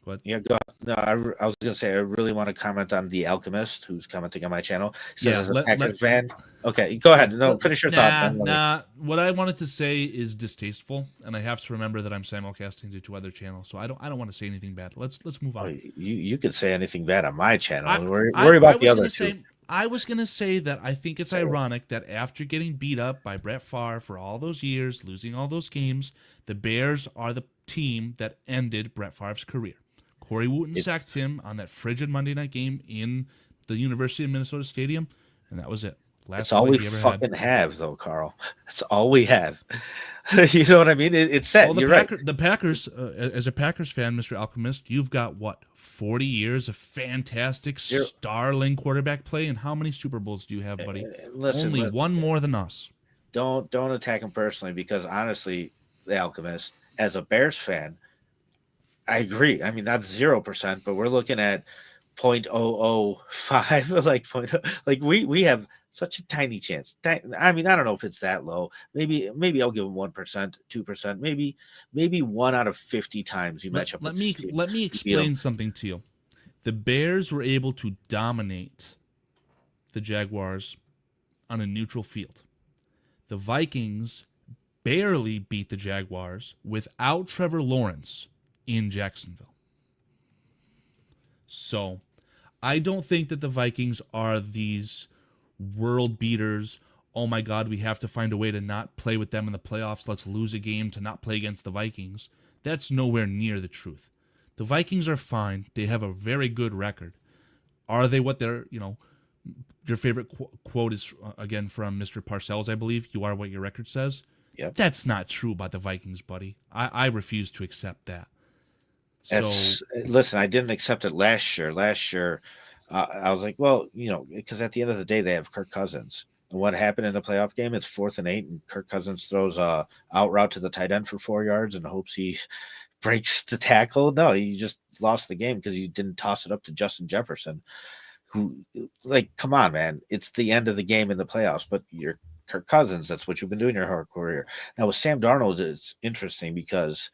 Go ahead. Yeah, go ahead. No, I was going to say, I really want to comment on The Alchemist, who's commenting on my channel. He says, as a Packers fan. Okay, go ahead. No, finish your thought. What I wanted to say is distasteful, and I have to remember that I'm simulcasting to two other channels, so I don't want to say anything bad. Let's move on. You could say anything bad on my channel. Worry about the other two. I was going to say that I think it's ironic that after getting beat up by Brett Favre for all those years, losing all those games, the Bears are the team that ended Brett Favre's career. Corey Wooten sacked him on that frigid Monday night game in the University of Minnesota Stadium, and that was it. That's all we fucking have, though, Carl. That's all we have. You know what I mean? It's set. You're right. The Packers, as a Packers fan, Mr. Alchemist, you've got, 40 years of fantastic starling quarterback play, and how many Super Bowls do you have, buddy? Only one more than us. Don't attack him personally, because honestly, the Alchemist, as a Bears fan, I agree. I mean, not 0%, but we're looking at 0.005. We have such a tiny chance. I mean, I don't know if it's that low. Maybe I'll give them 1%, 2%, maybe 1 out of 50 times you match up. Let me explain something to you. The Bears were able to dominate the Jaguars on a neutral field. The Vikings barely beat the Jaguars without Trevor Lawrence in Jacksonville. So, I don't think that the Vikings are these world beaters. Oh my God, we have to find a way to not play with them in the playoffs. Let's lose a game to not play against the Vikings. That's nowhere near the truth. The Vikings are fine. They have a very good record. Are they what they're, your favorite quote is, again, from Mr. Parcells, I believe. You are what your record says. Yep. That's not true about the Vikings, buddy. I refuse to accept that. Listen, I didn't accept it last year. I was like, well, because at the end of the day, they have Kirk Cousins. And what happened in the playoff game? It's 4th and 8, and Kirk Cousins throws a out route to the tight end for 4 yards and hopes he breaks the tackle. No, you just lost the game because you didn't toss it up to Justin Jefferson, who, come on, man. It's the end of the game in the playoffs, but you're Kirk Cousins. That's what you've been doing your whole career. Now with Sam Darnold, it's interesting because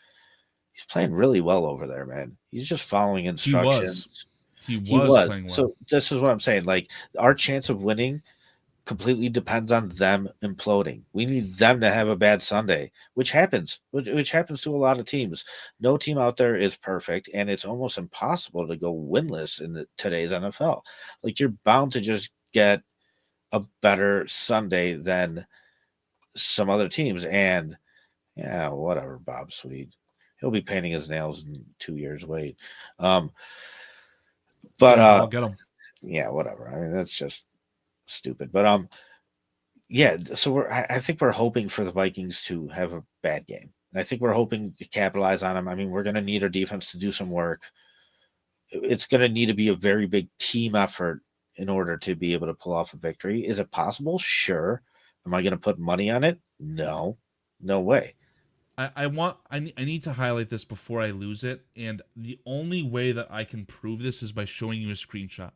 he's playing really well over there, man. He's just following He was. instructions. He He was was. playing well. So this is what I'm saying. Like our chance of winning completely depends on them imploding. We need them to have a bad Sunday, which happens, which happens to a lot of teams. No team out there is perfect, and it's almost impossible to go winless in today's NFL. Like you're bound to just get a better Sunday than some other teams. And yeah, whatever, Bob Sweet. He'll be painting his nails in 2 years. Wait. But Get him, Paul. Get him. yeah, whatever. I mean, that's just stupid. But yeah, so I think we're hoping for the Vikings to have a bad game. And I think we're hoping to capitalize on them. I mean, we're going to need our defense to do some work. It's going to need to be a very big team effort in order to be able to pull off a victory. Is it possible? Sure. Am I going to put money on it? No. No way. I need to highlight this before I lose it, and the only way that I can prove this is by showing you a screenshot.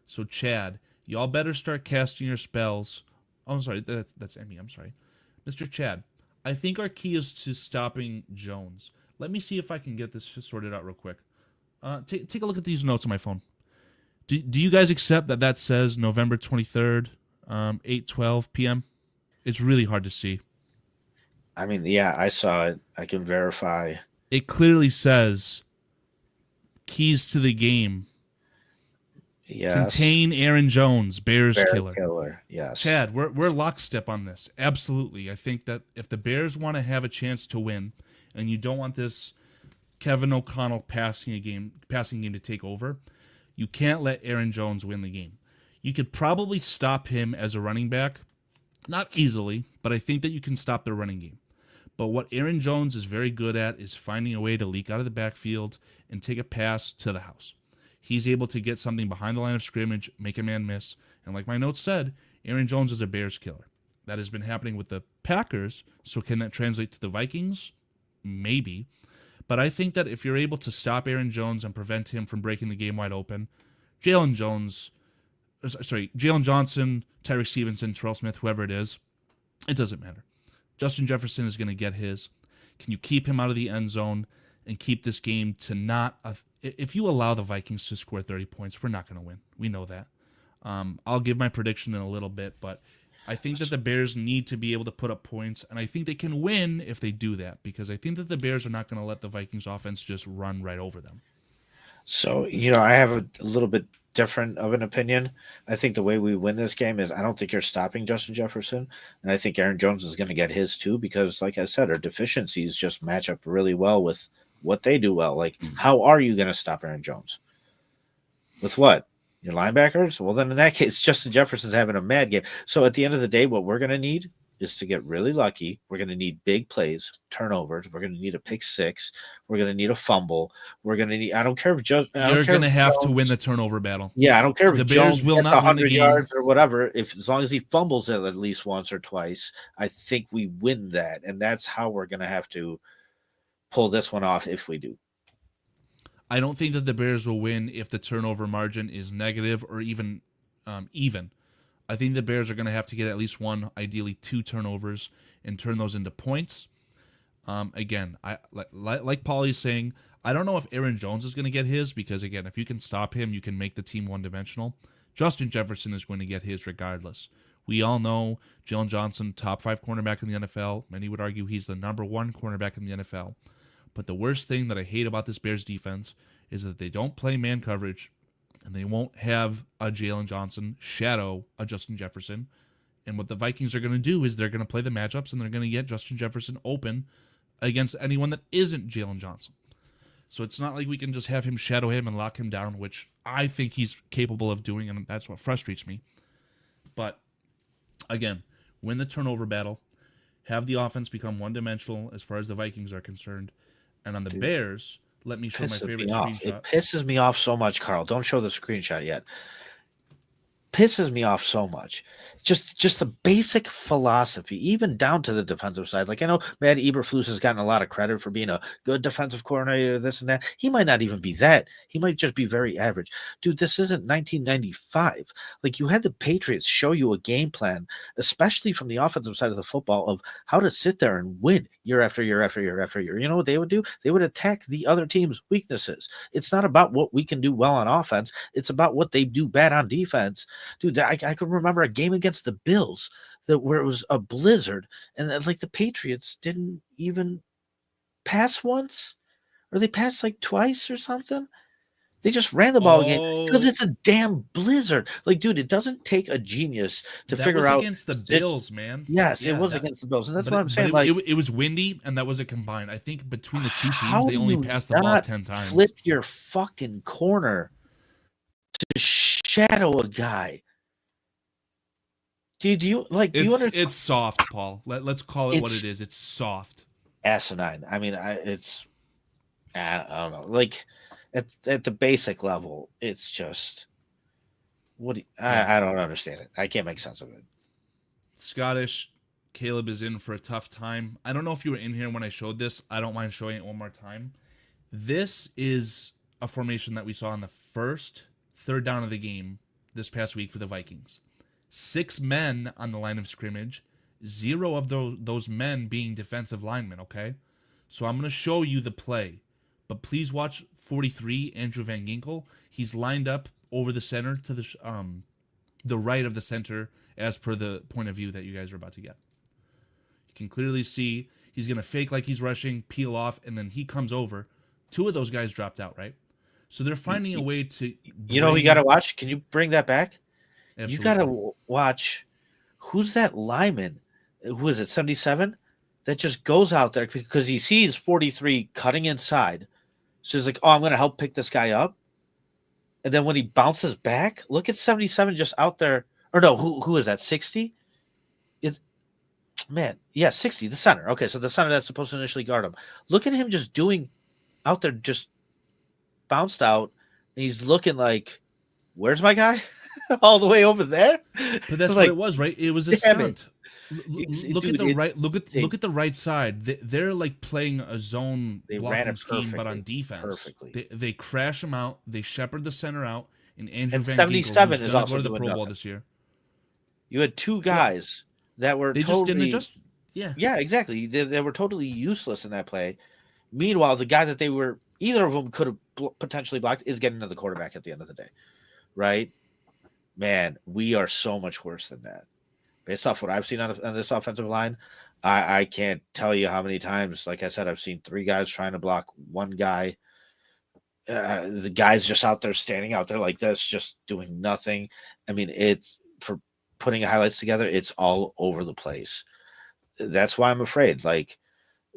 So Chad, y'all better start casting your spells. Oh, I'm sorry, that's Emmy. I'm sorry, Mr. Chad. I think our key is to stopping Jones. Let me see if I can get this sorted out real quick. Take a look at these notes on my phone. Do you guys accept that says November 23rd, 8:12 p.m.? It's really hard to see. I mean, yeah, I saw it. I can verify. It clearly says keys to the game. Yes. Contain Aaron Jones, Bears killer. Yes. Chad, we're lockstep on this. Absolutely. I think that if the Bears want to have a chance to win, and you don't want this Kevin O'Connell passing game to take over, you can't let Aaron Jones win the game. You could probably stop him as a running back. Not easily, but I think that you can stop the running game. But what Aaron Jones is very good at is finding a way to leak out of the backfield and take a pass to the house. He's able to get something behind the line of scrimmage, make a man miss, and like my notes said, Aaron Jones is a Bears killer. That has been happening with the Packers, so can that translate to the Vikings? Maybe. But I think that if you're able to stop Aaron Jones and prevent him from breaking the game wide open, Jalen Johnson, Tyreek Stevenson, Terrell Smith, whoever it is, it doesn't matter. Justin Jefferson is going to get his. Can you keep him out of the end zone and keep this game to not... if you allow the Vikings to score 30 points, we're not going to win. We know that. I'll give my prediction in a little bit, but I think that the Bears need to be able to put up points, and I think they can win if they do that, because I think that the Bears are not going to let the Vikings offense just run right over them. So, I have a little bit different of an opinion. I think the way we win this game is I don't think you're stopping Justin Jefferson, and I think Aaron Jones is going to get his too, because like I said, our deficiencies just match up really well with what they do well. Like, how are you going to stop Aaron Jones? With what? Your linebackers? Well, then in that case, Justin Jefferson's having a mad game. So at the end of the day, what we're going to need is to get really lucky. We're going to need big plays, turnovers. We're going to need a pick six. We're going to need a fumble. We're going to need. I don't care if you're going to have to win the turnover battle. Yeah, I don't care if the Jones Bears will not win the game. yards or whatever. If as long as he fumbles it at least once or twice, I think we win that, and that's how we're going to have to pull this one off if we do. I don't think that the Bears will win if the turnover margin is negative or even even. I think the Bears are going to have to get at least one, ideally two turnovers, and turn those into points. Again, I like Paulie's saying, I don't know if Aaron Jones is going to get his, because again, if you can stop him, you can make the team one-dimensional. Justin Jefferson is going to get his regardless. We all know Jalen Johnson, top 5 cornerback in the NFL. Many would argue he's the number 1 cornerback in the NFL. But the worst thing that I hate about this Bears defense is that they don't play man coverage, and they won't have a Jalen Johnson shadow a Justin Jefferson. And what the Vikings are going to do is they're going to play the matchups, and they're going to get Justin Jefferson open against anyone that isn't Jalen Johnson. So it's not like we can just have him shadow him and lock him down, which I think he's capable of doing, and that's what frustrates me. But again, win the turnover battle, have the offense become one-dimensional as far as the Vikings are concerned. And on the Bears, let me show my favorite screenshot. It pisses me off so much, Carl. Don't show the screenshot yet. pisses me off so much. Just the basic philosophy, even down to the defensive side. Like I know Matt Eberflus has gotten a lot of credit for being a good defensive coordinator, this and that. He might not even be that. He might just be very average. Dude, this isn't 1995. Like you had the Patriots show you a game plan, especially from the offensive side of the football, of how to sit there and win year after year after year after year. You know what they would do? They would attack the other team's weaknesses. It's not about what we can do well on offense. It's about what they do bad on defense. Dude, I can remember a game against the Bills where it was a blizzard, and like the Patriots didn't even pass once, or they passed like twice or something. They just ran the ball again because Oh, it's a damn blizzard. Like, dude, it doesn't take a genius to that figure was out. against the Bills, man. Yes, it Yeah, was that. against the Bills, and that's But what I'm it, but saying. it, Like, it, it was windy, and that was a combined. I think between the two teams, how they do only you passed the ball not 10 times. flip your fucking corner to shadow a guy? Do you like? Do you understand? It's soft, Paul. Let's call it what It's it is. It's soft. asinine. I mean, I don't know. Like at the basic level, it's just Yeah. I don't understand it. I can't make sense of it. Scottish. Caleb is in for a tough time. I don't know if you were in here when I showed this. I don't mind showing it one more time. This is a formation that we saw in the first third down of the game this past week for the Vikings. 6 men on the line of scrimmage, 0 of those men being defensive linemen, okay? So I'm going to show you the play. But please watch 43, Andrew Van Ginkel. He's lined up over the center to the right of the center as per the point of view that you guys are about to get. You can clearly see he's going to fake like he's rushing, peel off, and then he comes over. 2 of those guys dropped out, right? So they're finding a way to You know, you got to watch. Can you bring that back? Absolutely. You got to watch. Who's that lineman? Who is it? 77 that just goes out there because he sees 43 cutting inside. So he's like, "Oh, I'm going to help pick this guy up." And then when he bounces back, look at 77 just out there. Or no, who is that? 60? Man, yeah, 60, the center. Okay, so the center that's supposed to initially guard him. Look at him just doing out there, just bounced out, and he's looking like, where's my guy? All the way over there? But that's like, what it was, right? It was a damn it. stunt. Look at the right. Look at the right side. They're like playing a zone They ran blocking it scheme, but on defense. perfectly. They crash him out. They shepherd the center out, and Andrew And Van 77 Ginkel, who's is going to also go to the doing Pro Bowl nothing. this year. You had 2 guys that were They just didn't adjust. Yeah. Yeah, exactly. They were totally useless in that play. Meanwhile, the guy that they were, either of them could have potentially blocked, is getting to the quarterback at the end of the day, right? Man, we are so much worse than that. Based off what I've seen on this offensive line, I can't tell you how many times, like I said, I've seen 3 guys trying to block one guy. The guy's just out there standing out there like this, just doing nothing. I mean, it's for putting highlights together, it's all over the place. That's why I'm afraid. Like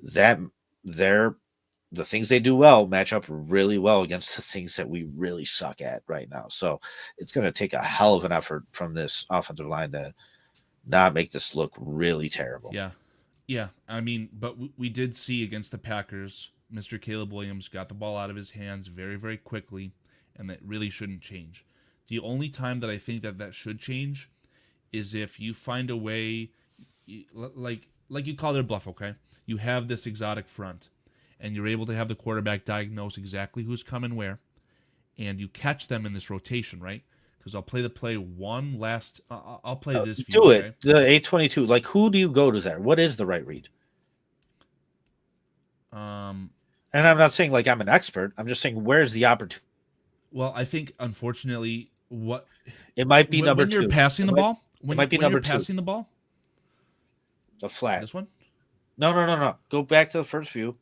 that, the things they do well match up really well against the things that we really suck at right now. So it's going to take a hell of an effort from this offensive line to not make this look really terrible. Yeah. Yeah. I mean, but we did see against the Packers, Mr. Caleb Williams got the ball out of his hands very, very quickly, and that really shouldn't change. The only time that I think that should change is if you find a way, like you call their bluff, okay? You have this exotic front, and you're able to have the quarterback diagnose exactly who's coming where, and you catch them in this rotation, right? Because I'll play the play one last. I'll play this. Do view, it. Okay? The 822. Like, who do you go to there? What is the right read? And I'm not saying like I'm an expert. I'm just saying where's the opportunity. Well, I think unfortunately, what It might be number when 2. you're passing the ball. When might be you're number 2. passing the ball. The flat. This one. No. Go back to the first view.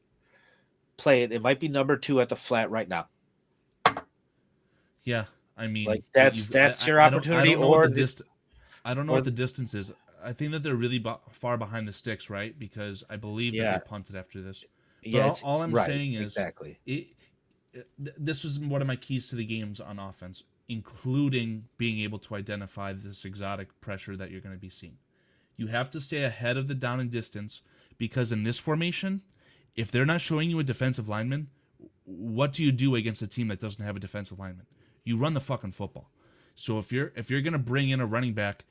Play it. It might be number 2 at the flat right now. Yeah, I mean, like that's your opportunity, or the I don't know what the distance is. I think that they're really far behind the sticks, right? Because I believe that they punted after this. But yeah, all I'm saying is exactly. This was one of my keys to the games on offense, including being able to identify this exotic pressure that you're going to be seeing. You have to stay ahead of the down and distance because in this formation, if they're not showing you a defensive lineman, what do you do against a team that doesn't have a defensive lineman? You run the fucking football. So if you're going to bring in a running back,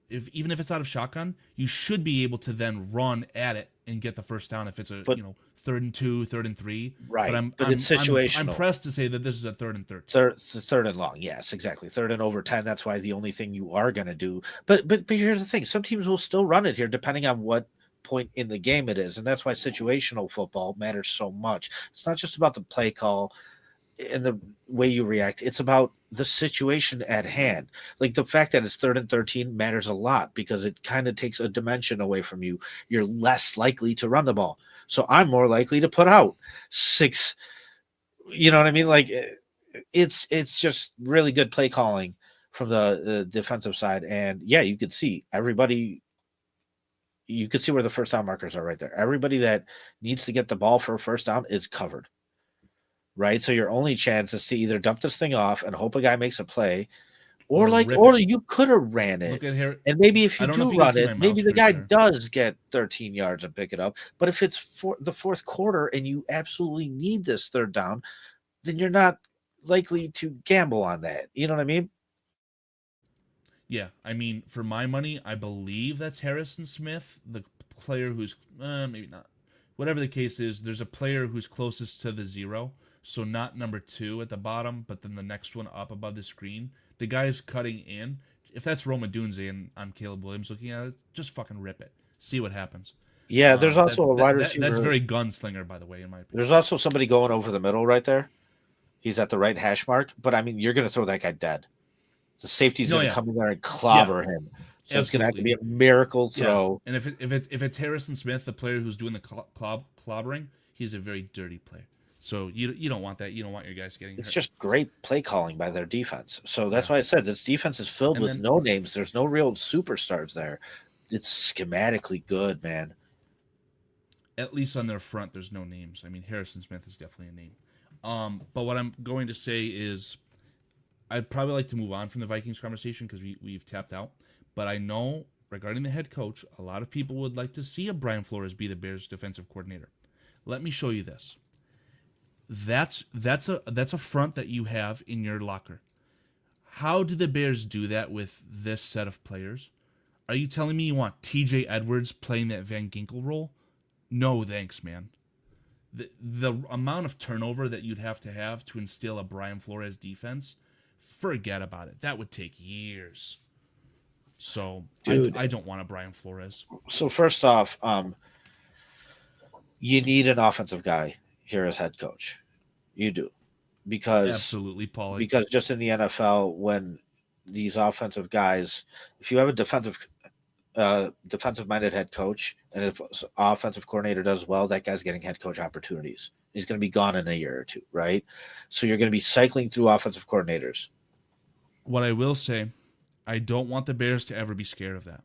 even if it's out of shotgun, you should be able to then run at it and get the first down if it's a But 3rd and 2, 3rd and 3. But right, I'm but I'm it's I'm situational. pressed to say that this is a 3rd and 13. Third and long, yes, exactly. Third and over 10. That's why the only thing you are going to do. But here's the thing: some teams will still run it here, depending on what point in the game it is, and that's why situational football matters so much. It's not just about the play call and the way you react; it's about the situation at hand. Like the fact that it's 3rd and 13 matters a lot because it kind of takes a dimension away from you. You're less likely to run the ball, so I'm more likely to put out 6. You know what I mean? Like it's just really good play calling from the defensive side. And yeah, you could see everybody. You could see where the first down markers are right there. Everybody that needs to get the ball for a first down is covered, right? So your only chance is to either dump this thing off and hope a guy makes a play, or Rip or it. you could have ran it. Look at here. And maybe if I you don't know do if you can run see it, my maybe mouse the guy cursor. does get 13 yards and pick it up. But if it's for the fourth quarter and you absolutely need this third down, then you're not likely to gamble on that. You know what I mean? Yeah, I mean, for my money, I believe that's Harrison Smith, the player who's maybe not. Whatever the case is, there's a player who's closest to the 0, so not number 2 at the bottom, but then the next one up above the screen. The guy's cutting in. If that's Roma Dunze and I'm Caleb Williams looking at it, just fucking rip it. See what happens. Yeah, there's also a wide That's receiver. very gunslinger, by the way, in my opinion. There's also somebody going over the middle right there. He's at the right hash mark, but I mean, you're going to throw that guy dead. The safety's No, going to yeah, come in there and clobber him. So it's going to have to be absolutely. a miracle Yeah, throw. and if it's Harrison Smith, the player who's doing the clobbering, he's a very dirty player. So you don't want that. You don't want your guys getting It's hurt. just great play calling by their defense. So that's Yeah, why I said this defense is filled and with then no names. There's no real superstars there. It's schematically good, man. at least on their front, there's no names. I mean, Harrison Smith is definitely a name. But what I'm going to say is, I'd probably like to move on from the Vikings conversation because we've tapped out. But I know regarding the head coach, a lot of people would like to see a Brian Flores be the Bears' defensive coordinator. Let me show you this. That's a front that you have in your locker. How do the Bears do that with this set of players? Are you telling me you want TJ Edwards playing that Van Ginkel role? No, thanks, man. The amount of turnover that you'd have to instill a Brian Flores defense, forget about it. That would take years. So Dude. I don't want a Brian Flores. So first off, you need an offensive guy here as head coach. You do. Absolutely, Paulie. Because just in the NFL, when these offensive guys, if you have a defensive minded head coach and if offensive coordinator does well, that guy's getting head coach opportunities. He's going to be gone in a year or two, right? So you're going to be cycling through offensive coordinators. What I will say, I don't want the Bears to ever be scared of that.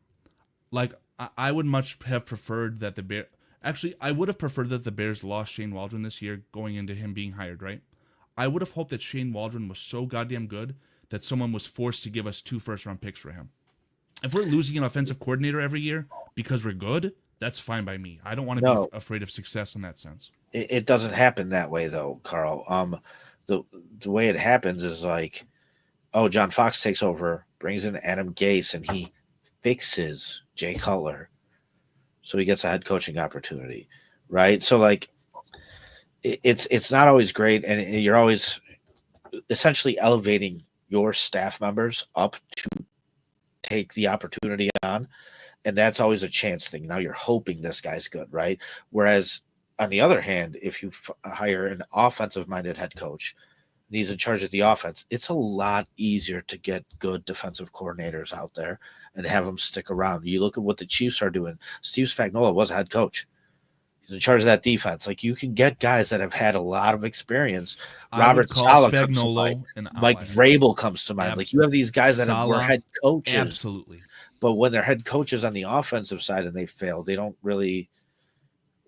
Like, I would much have preferred that the Bears... Actually, I would have preferred that the Bears lost Shane Waldron this year going into him being hired, right? I would have hoped that Shane Waldron was so goddamn good that someone was forced to give us 2 first-round picks for him. If we're losing an offensive coordinator every year because we're good, that's fine by me. I don't want to be afraid of success in that sense. It doesn't happen that way, though, Carl. The way it happens is like, oh, John Fox takes over, brings in Adam Gase, and he fixes Jay Cutler. So he gets a head coaching opportunity, right? So, like, it's not always great, and you're always essentially elevating your staff members up to take the opportunity on, and that's always a chance thing. Now you're hoping this guy's good, right? Whereas on the other hand, if you hire an offensive-minded head coach, and he's in charge of the offense, it's a lot easier to get good defensive coordinators out there and have them stick around. You look at what the Chiefs are doing. Steve Spagnuolo was a head coach. He's in charge of that defense. Like, you can get guys that have had a lot of experience. Robert Saleh comes to mind. Mike Vrabel comes to mind. Like, you have these guys that were head coaches. Absolutely. But when they're head coaches on the offensive side and they fail, they don't really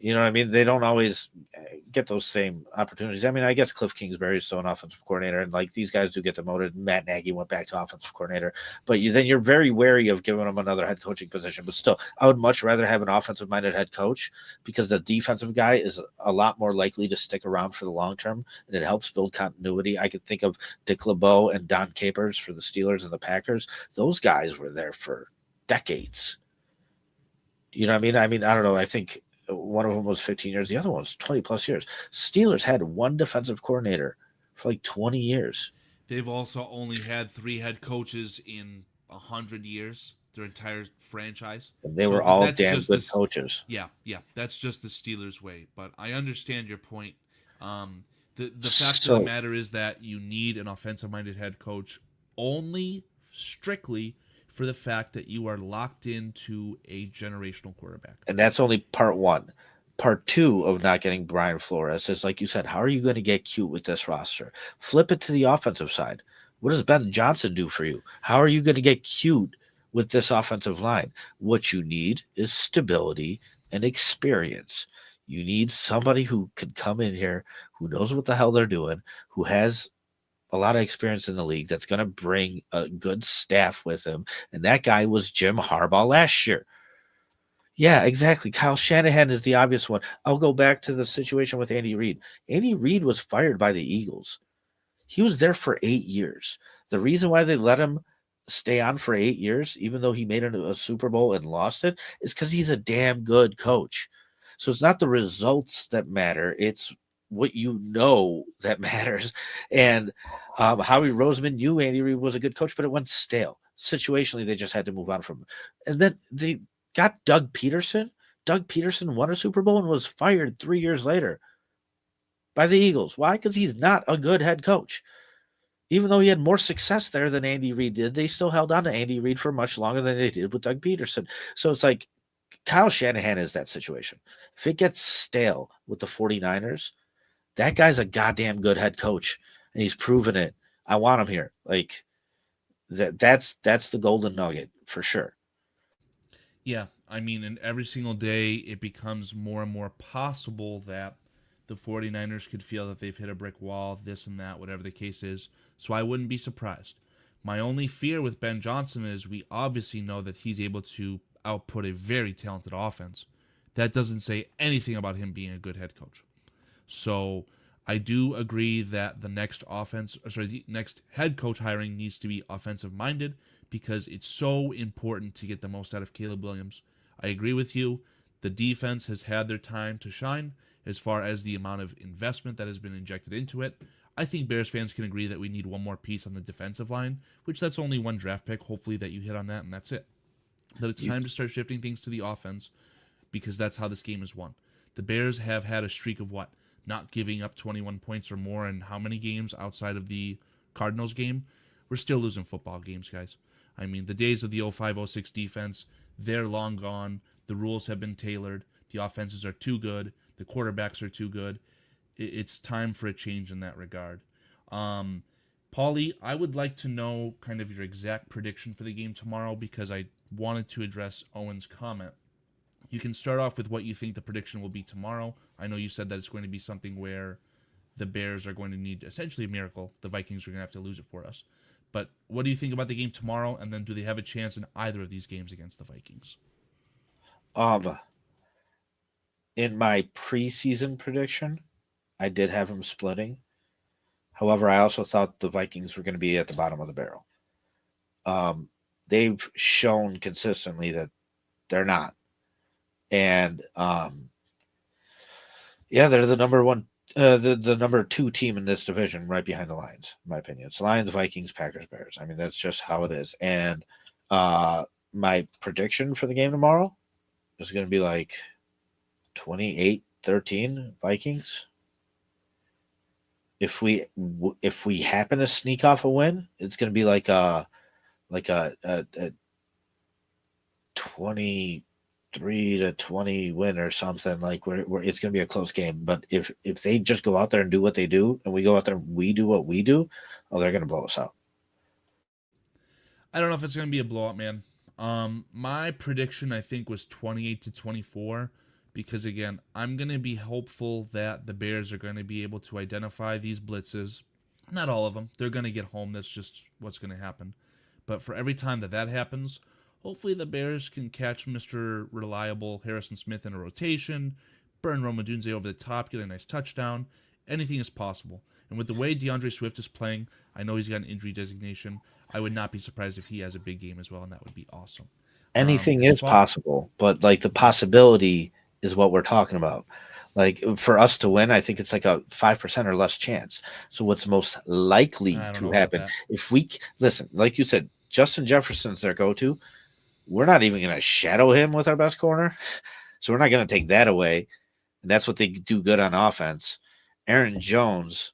You know what I mean? They don't always get those same opportunities. I mean, I guess Cliff Kingsbury is still an offensive coordinator, and like these guys do get demoted. Matt Nagy went back to offensive coordinator, but then you're very wary of giving them another head coaching position. But still, I would much rather have an offensive minded head coach because the defensive guy is a lot more likely to stick around for the long term, and it helps build continuity. I could think of Dick LeBeau and Don Capers for the Steelers and the Packers. Those guys were there for decades. You know what I mean? I mean, I don't know. I think one of them was 15 years. The other one was 20 plus years. Steelers had one defensive coordinator for like 20 years. They've also only had 3 head coaches in 100 years, their entire franchise. And they So were all that's damn just good this. coaches. Yeah, that's just the Steelers way. But I understand your point. The fact of the So, matter is that you need an offensive minded head coach only strictly for the fact that you are locked into a generational quarterback. and that's only part one. Part two of not getting Brian Flores is like you said, how are you going to get cute with this roster? Flip it to the offensive side. What does Ben Johnson do for you? How are you going to get cute with this offensive line? What you need is stability and experience. You need somebody who can come in here, who knows what the hell they're doing, who has a lot of experience in the league, that's going to bring a good staff with him. And that guy was Jim Harbaugh last year. Yeah, exactly. Kyle Shanahan is the obvious one. I'll go back to the situation with Andy Reid. Andy Reid was fired by the Eagles. He was there for 8 years. The reason why they let him stay on for 8 years, even though he made it a Super Bowl and lost it, is because he's a damn good coach. So it's not the results that matter, it's what you know that matters. And Howie Roseman knew Andy Reid was a good coach, but it went stale. Situationally, they just had to move on from him. And then they got Doug Peterson. Doug Peterson won a Super Bowl and was fired 3 years later by the Eagles. Why? Because he's not a good head coach. Even though he had more success there than Andy Reid did, they still held on to Andy Reid for much longer than they did with Doug Peterson. So it's like Kyle Shanahan is that situation. If it gets stale with the 49ers, that guy's a goddamn good head coach, and he's proven it. I want him here. Like that's the golden nugget for sure. Yeah, I mean, and every single day it becomes more and more possible that the 49ers could feel that they've hit a brick wall, this and that, whatever the case is. So I wouldn't be surprised. My only fear with Ben Johnson is we obviously know that he's able to output a very talented offense. That doesn't say anything about him being a good head coach. So I do agree that the next head coach hiring needs to be offensive minded because it's so important to get the most out of Caleb Williams. I agree with you. The defense has had their time to shine as far as the amount of investment that has been injected into it. I think Bears fans can agree that we need one more piece on the defensive line, which that's only one draft pick. Hopefully that you hit on that and that's it. But it's time to start shifting things to the offense because that's how this game is won. The Bears have had a streak of what? Not giving up 21 points or more in how many games outside of the Cardinals game? We're still losing football games, guys. I mean, the days of the 05-06 defense, they're long gone. The rules have been tailored. The offenses are too good. The quarterbacks are too good. It's time for a change in that regard. Paulie, I would like to know kind of your exact prediction for the game tomorrow because I wanted to address Owen's comment. You can start off with what you think the prediction will be tomorrow. I know you said that it's going to be something where the Bears are going to need essentially a miracle. The Vikings are going to have to lose it for us. But what do you think about the game tomorrow? And then do they have a chance in either of these games against the Vikings? Um, in my preseason prediction, I did have him splitting. However, I also thought the Vikings were going to be at the bottom of the barrel. Um, they've shown consistently that they're not. And yeah, they're the number one, the number two team in this division, right behind the Lions, in my opinion. It's Lions, Vikings, Packers, Bears. I mean, that's just how it is. And uh, my prediction for the game tomorrow is going to be like 28-13 Vikings. If we happen to sneak off a win, it's going to be like a 23-20 win or something. Like where it's going to be a close game. But if they just go out there and do what they do, and we go out there and we do what we do, oh, they're going to blow us out. I don't know if it's going to be a blowout, man. My prediction I think was 28-24 because again, I'm going to be hopeful that the Bears are going to be able to identify these blitzes. Not all of them. They're going to get home. That's just what's going to happen. But for every time that happens, hopefully the Bears can catch Mr. Reliable Harrison Smith in a rotation, burn Rome Odunze over the top, get a nice touchdown. Anything is possible. And with the way DeAndre Swift is playing, I know he's got an injury designation. I would not be surprised if he has a big game as well, and that would be awesome. Anything As is far possible, but like the possibility is what we're talking about. Like for us to win, I think it's like a 5% or less chance. So what's most likely I don't to know about happen that. if listen, like you said, Justin Jefferson's their go-to. We're not even going to shadow him with our best corner. So we're not going to take that away. And that's what they do good on offense. Aaron Jones,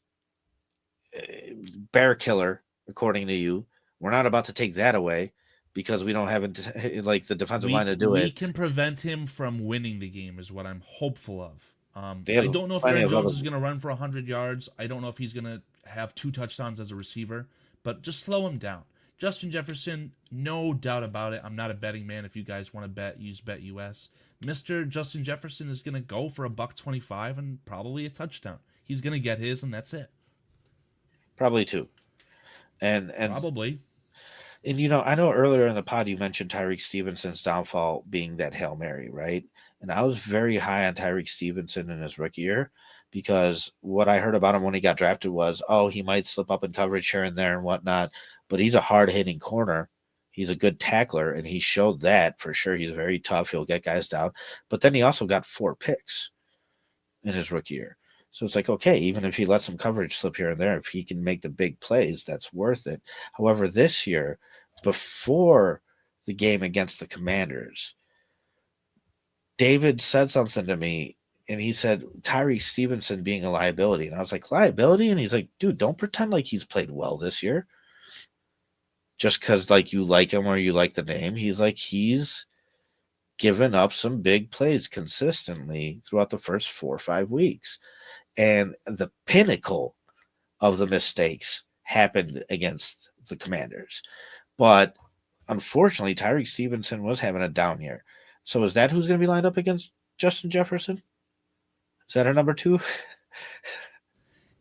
bear killer, according to you. We're not about to take that away because we don't have like the defensive line to do We it. can prevent him from winning the game, is what I'm hopeful of. They I have don't know if plenty Aaron of other. Jones is going to run for 100 yards. I don't know if he's going to have 2 touchdowns as a receiver, but just slow him down. Justin Jefferson, no doubt about it. I'm not a betting man. If you guys want to bet, use BetUS. Mr. Justin Jefferson is going to go for $125 and probably a touchdown. He's going to get his, and that's it. Probably two. And Probably. And I know earlier in the pod you mentioned Tyreek Stevenson's downfall being that Hail Mary, right? And I was very high on Tyreek Stevenson in his rookie year because what I heard about him when he got drafted was, oh, he might slip up in coverage here and there and whatnot, but he's a hard hitting corner. He's a good tackler, and he showed that for sure. He's very tough. He'll get guys down. But then he also got 4 picks in his rookie year. So it's like, okay, even if he lets some coverage slip here and there, if he can make the big plays, that's worth it. However, this year, before the game against the Commanders, David said something to me, and he said Tyree Stevenson being a liability. And I was like, liability? And he's like, dude, don't pretend like he's played well this year. Just because like you like him or you like the name. He's like, he's given up some big plays consistently throughout the first 4 or 5 weeks. And the pinnacle of the mistakes happened against the Commanders. But unfortunately, Tyreek Stevenson was having a down year. So is that who's going to be lined up against Justin Jefferson? Is that our number 2?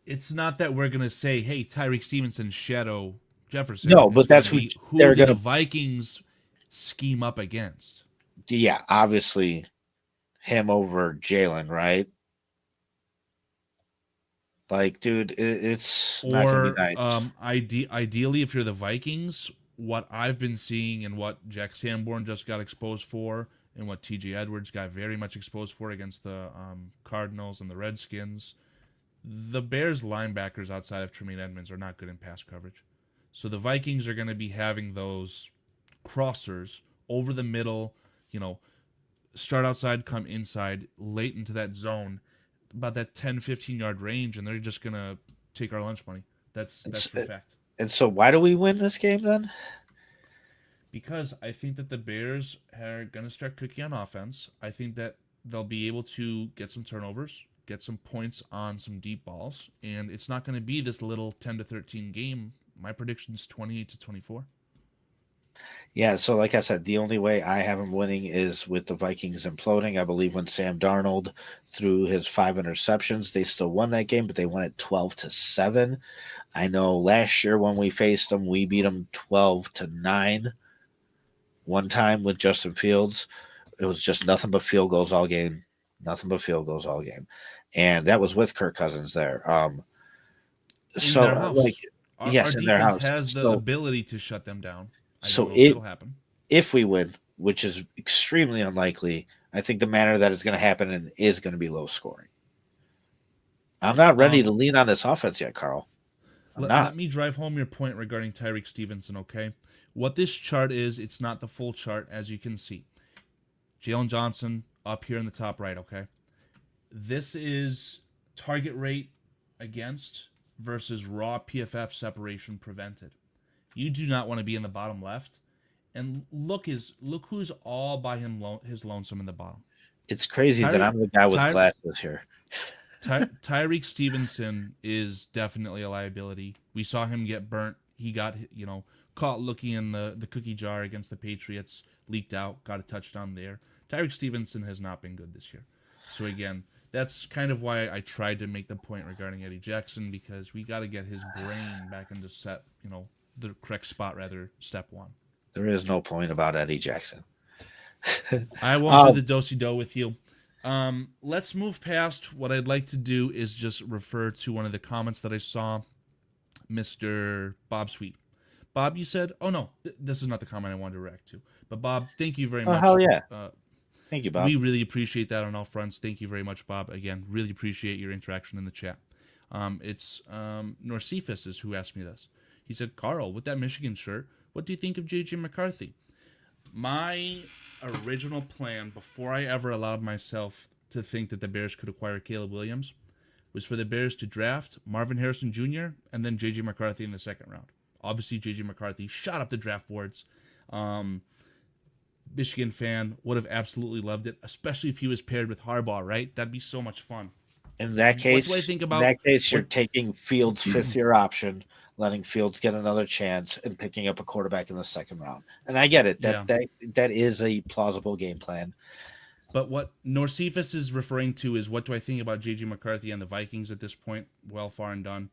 It's not that we're going to say, hey, Tyreek Stevenson shadow Jefferson. No, It's but going that's to who be who they're do going the to. Vikings scheme up against? Yeah, obviously him over Jalen, right? Like, dude, it's not going to be Or nice. ideally, if you're the Vikings, what I've been seeing and what Jack Sanborn just got exposed for, and what T.J. Edwards got very much exposed for against the Cardinals and the Redskins, the Bears linebackers outside of Tremaine Edmonds are not good in pass coverage. So the Vikings are going to be having those crossers over the middle, start outside, come inside, late into that zone, about that 10, 15-yard range, and they're just going to take our lunch money. That's for fact. And so why do we win this game then? Because I think that the Bears are going to start cooking on offense. I think that they'll be able to get some turnovers, get some points on some deep balls, and it's not going to be this little 10-13 game. My prediction is 28-24. Yeah, so like I said, the only way I have them winning is with the Vikings imploding. I believe when Sam Darnold threw his 5 interceptions, they still won that game, but they won it 12-7. I know last year when we faced them, we beat them 12-9 one time with Justin Fields. It was just nothing but field goals all game. Nothing but field goals all game. And that was with Kirk Cousins there. In their house. Our Yes, in their defense house. has the ability to shut them down. I don't So know if it'll happen. if we win, which is extremely unlikely, I think the manner that it's going to happen and is going to be low scoring. I'm not ready to lean on this offense yet, Carl. Let me drive home your point regarding Tyreek Stevenson, okay? What this chart is, it's not the full chart, as you can see. Jalen Johnson up here in the top right, okay? This is target rate against versus raw PFF separation prevented. You do not want to be in the bottom left. And look who's all by his lonesome in the bottom. It's crazy that I'm the guy with glasses here. Tyreek Stevenson is definitely a liability. We saw him get burnt. He got, caught looking in the cookie jar against the Patriots, leaked out, got a touchdown there. Tyreek Stevenson has not been good this year. So again, that's kind of why I tried to make the point regarding Eddie Jackson, because we got to get his brain back into the correct spot, rather, step one. There is no point about Eddie Jackson. I won't do Um, the do-si-do with you. Let's move past. What I'd like to do is just refer to one of the comments that I saw, Mr. Bob Sweet. Bob, you said, oh no, this is not the comment I wanted to react to. But Bob, thank you very oh much. hell yeah! Thank you, Bob. We really appreciate that on all fronts. Thank you very much, Bob. Again, really appreciate your interaction in the chat. It's Norcephus is who asked me this. He said, Carl, with that Michigan shirt, what do you think of J.J. McCarthy? My original plan, before I ever allowed myself to think that the Bears could acquire Caleb Williams, was for the Bears to draft Marvin Harrison Jr. and then J.J. McCarthy in the second round. Obviously, J.J. McCarthy shot up the draft boards. Michigan fan would have absolutely loved it, especially if he was paired with Harbaugh, right? That'd be so much fun. In that case, what do I think about? you're taking Fields' fifth-year option, letting Fields get another chance, and picking up a quarterback in the second round. And I get it. That is a plausible game plan. But what Norcephus is referring to is, what do I think about J.J. McCarthy and the Vikings at this point? Well, far and done.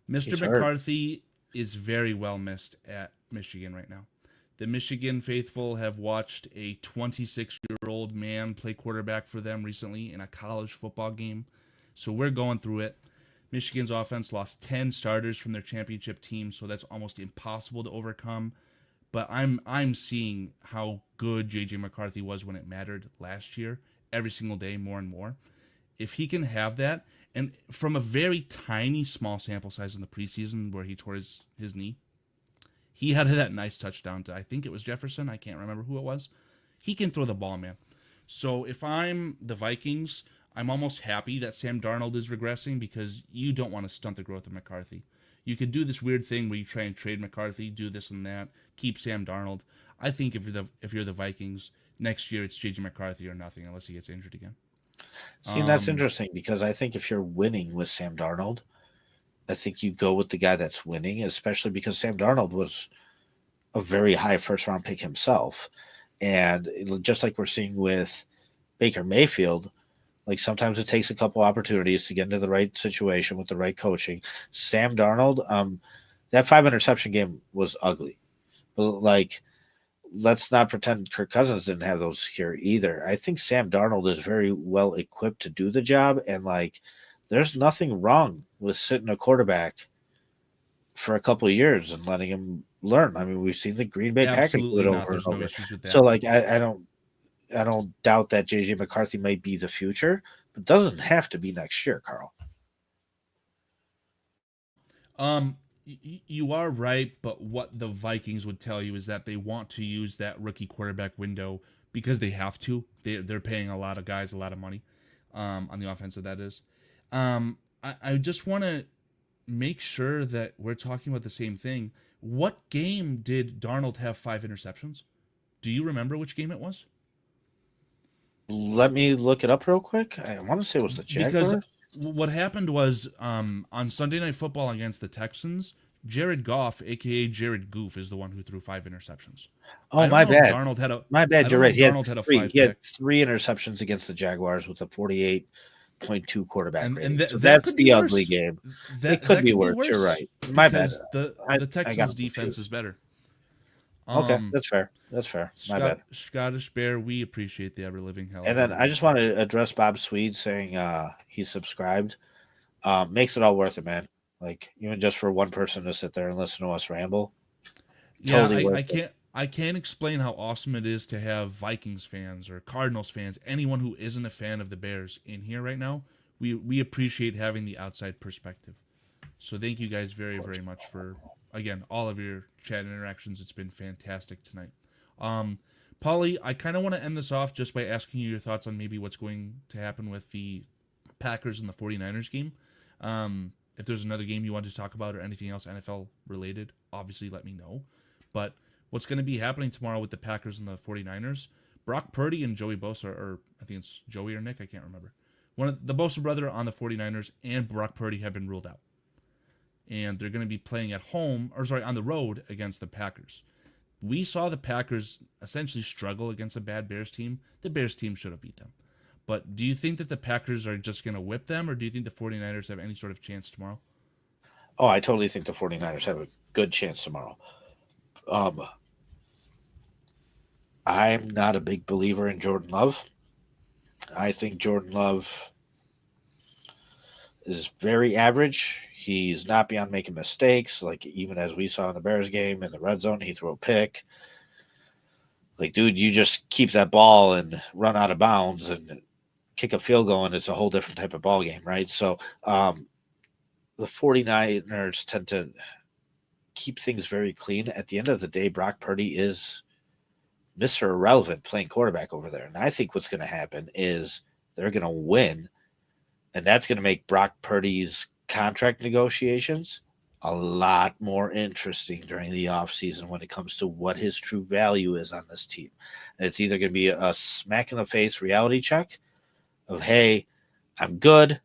Mr. McCarthy is very well missed at Michigan right now. The Michigan faithful have watched a 26-year-old man play quarterback for them recently in a college football game. So we're going through it. Michigan's offense lost 10 starters from their championship team, so that's almost impossible to overcome. But I'm seeing how good J.J. McCarthy was when it mattered last year, every single day, more and more. If he can have that, and from a very tiny, small sample size in the preseason where he tore his knee, he had that nice touchdown to, I think it was Jefferson. I can't remember who it was. He can throw the ball, man. So if I'm the Vikings, I'm almost happy that Sam Darnold is regressing, because you don't want to stunt the growth of McCarthy. You could do this weird thing where you try and trade McCarthy, do this and that, keep Sam Darnold. I think if you're the Vikings, next year it's J.J. McCarthy or nothing, unless he gets injured again. See, that's interesting, because I think if you're winning with Sam Darnold, I think you go with the guy that's winning, especially because Sam Darnold was a very high first-round pick himself. And just like we're seeing with Baker Mayfield, like sometimes it takes a couple opportunities to get into the right situation with the right coaching. Sam Darnold, that 5-interception game was ugly. But like, let's not pretend Kirk Cousins didn't have those here either. I think Sam Darnold is very well equipped to do the job, and like, there's nothing wrong with sitting a quarterback for a couple of years and letting him learn. I mean, we've seen the Green Bay Packers do it over and over. So like, I don't doubt that J.J. McCarthy might be the future, but doesn't have to be next year, Carl. You are right, but what the Vikings would tell you is that they want to use that rookie quarterback window because they have to. They're paying a lot of guys a lot of money on the offensive, that is. I just want to make sure that we're talking about the same thing. What game did Darnold have 5 interceptions? Do you remember which game it was? Let me look it up real quick. I want to say it was the Jaguars. Because what happened was on Sunday Night Football against the Texans, Jared Goff, a.k.a. Jared Goof, is the one who threw 5 interceptions. Oh, my bad. Darnold had a, my bad, you're right. He had 3 interceptions against the Jaguars with a 48.2 quarterback rating. So that that's the ugly game. It could be worse. You're right. My bad. The Texans' defense is better. Okay, that's fair. My bad. Scottish Bear, we appreciate the ever-living hell. And then I just want to address Bob Swede saying he's subscribed. Makes it all worth it, man. Like, even just for one person to sit there and listen to us ramble. Yeah, totally I can't explain how awesome it is to have Vikings fans or Cardinals fans, anyone who isn't a fan of the Bears in here right now. We appreciate having the outside perspective. So thank you guys very, very much for, again, all of your chat interactions. It's been fantastic tonight. Paulie, I kind of want to end this off just by asking you your thoughts on maybe what's going to happen with the Packers and the 49ers game. If there's another game you want to talk about or anything else NFL related, obviously let me know. But what's going to be happening tomorrow with the Packers and the 49ers, Brock Purdy and Joey Bosa, or I think it's Joey or Nick, I can't remember. One of the Bosa brother on the 49ers and Brock Purdy have been ruled out. And they're going to be playing on the road against the Packers. We saw the Packers essentially struggle against a bad Bears team. The Bears team should have beat them. But do you think that the Packers are just going to whip them, or do you think the 49ers have any sort of chance tomorrow? Oh, I totally think the 49ers have a good chance tomorrow. Um, I'm not a big believer in Jordan Love. I think Jordan Love is very average. He's not beyond making mistakes. Like even as we saw in the Bears game in the red zone, he threw a pick. Like, dude, you just keep that ball and run out of bounds and kick a field goal, and it's a whole different type of ball game, right? So the 49ers tend to keep things very clean. At the end of the day, Brock Purdy is Mr. Irrelevant playing quarterback over there. And I think what's going to happen is they're going to win, and that's going to make Brock Purdy's contract negotiations a lot more interesting during the offseason when it comes to what his true value is on this team. And it's either going to be a smack in the face reality check of, hey, I'm good,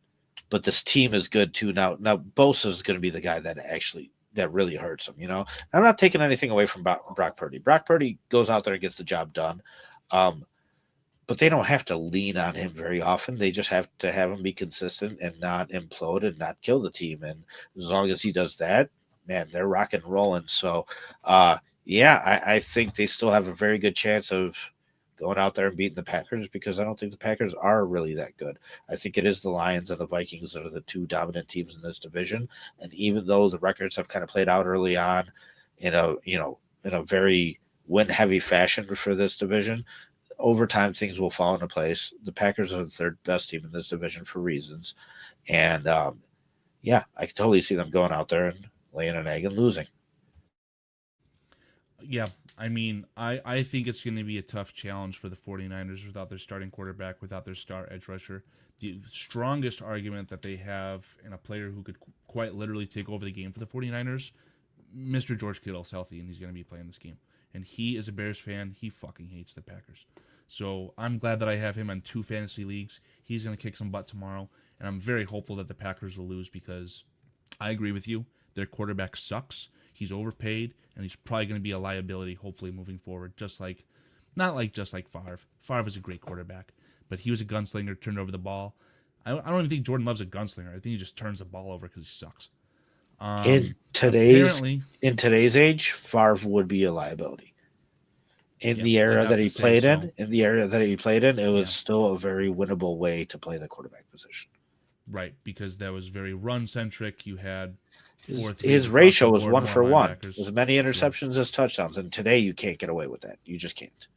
but this team is good too. Now Bosa is going to be the guy that really hurts him. I'm not taking anything away from Brock Purdy. Brock Purdy goes out there and gets the job done. But they don't have to lean on him very often. They just have to have him be consistent and not implode and not kill the team. And as long as he does that, man, they're rocking and rolling. So, I think they still have a very good chance of going out there and beating the Packers because I don't think the Packers are really that good. I think it is the Lions and the Vikings that are the two dominant teams in this division. And even though the records have kind of played out early on in a very win-heavy fashion for this division, over time things will fall into place. The Packers are the third best team in this division for reasons. And I can totally see them going out there and laying an egg and losing. Yeah, I mean, I think it's going to be a tough challenge for the 49ers without their starting quarterback, without their star edge rusher. The strongest argument that they have in a player who could quite literally take over the game for the 49ers, Mr. George Kittle's healthy and he's going to be playing this game. And he is a Bears fan. He fucking hates the Packers. So I'm glad that I have him on 2 fantasy leagues. He's going to kick some butt tomorrow. And I'm very hopeful that the Packers will lose because I agree with you. Their quarterback sucks. He's overpaid, and he's probably going to be a liability, hopefully, moving forward. Not like Favre. Favre is a great quarterback, but he was a gunslinger, turned over the ball. I don't even think Jordan Love's a gunslinger. I think he just turns the ball over because he sucks. In today's age, Favre would be a liability. In the era that he played in, it was still a very winnable way to play the quarterback position. Right, because that was very run-centric. You had his ratio was 1-for-1. As many interceptions as touchdowns. And today you can't get away with that. You just can't.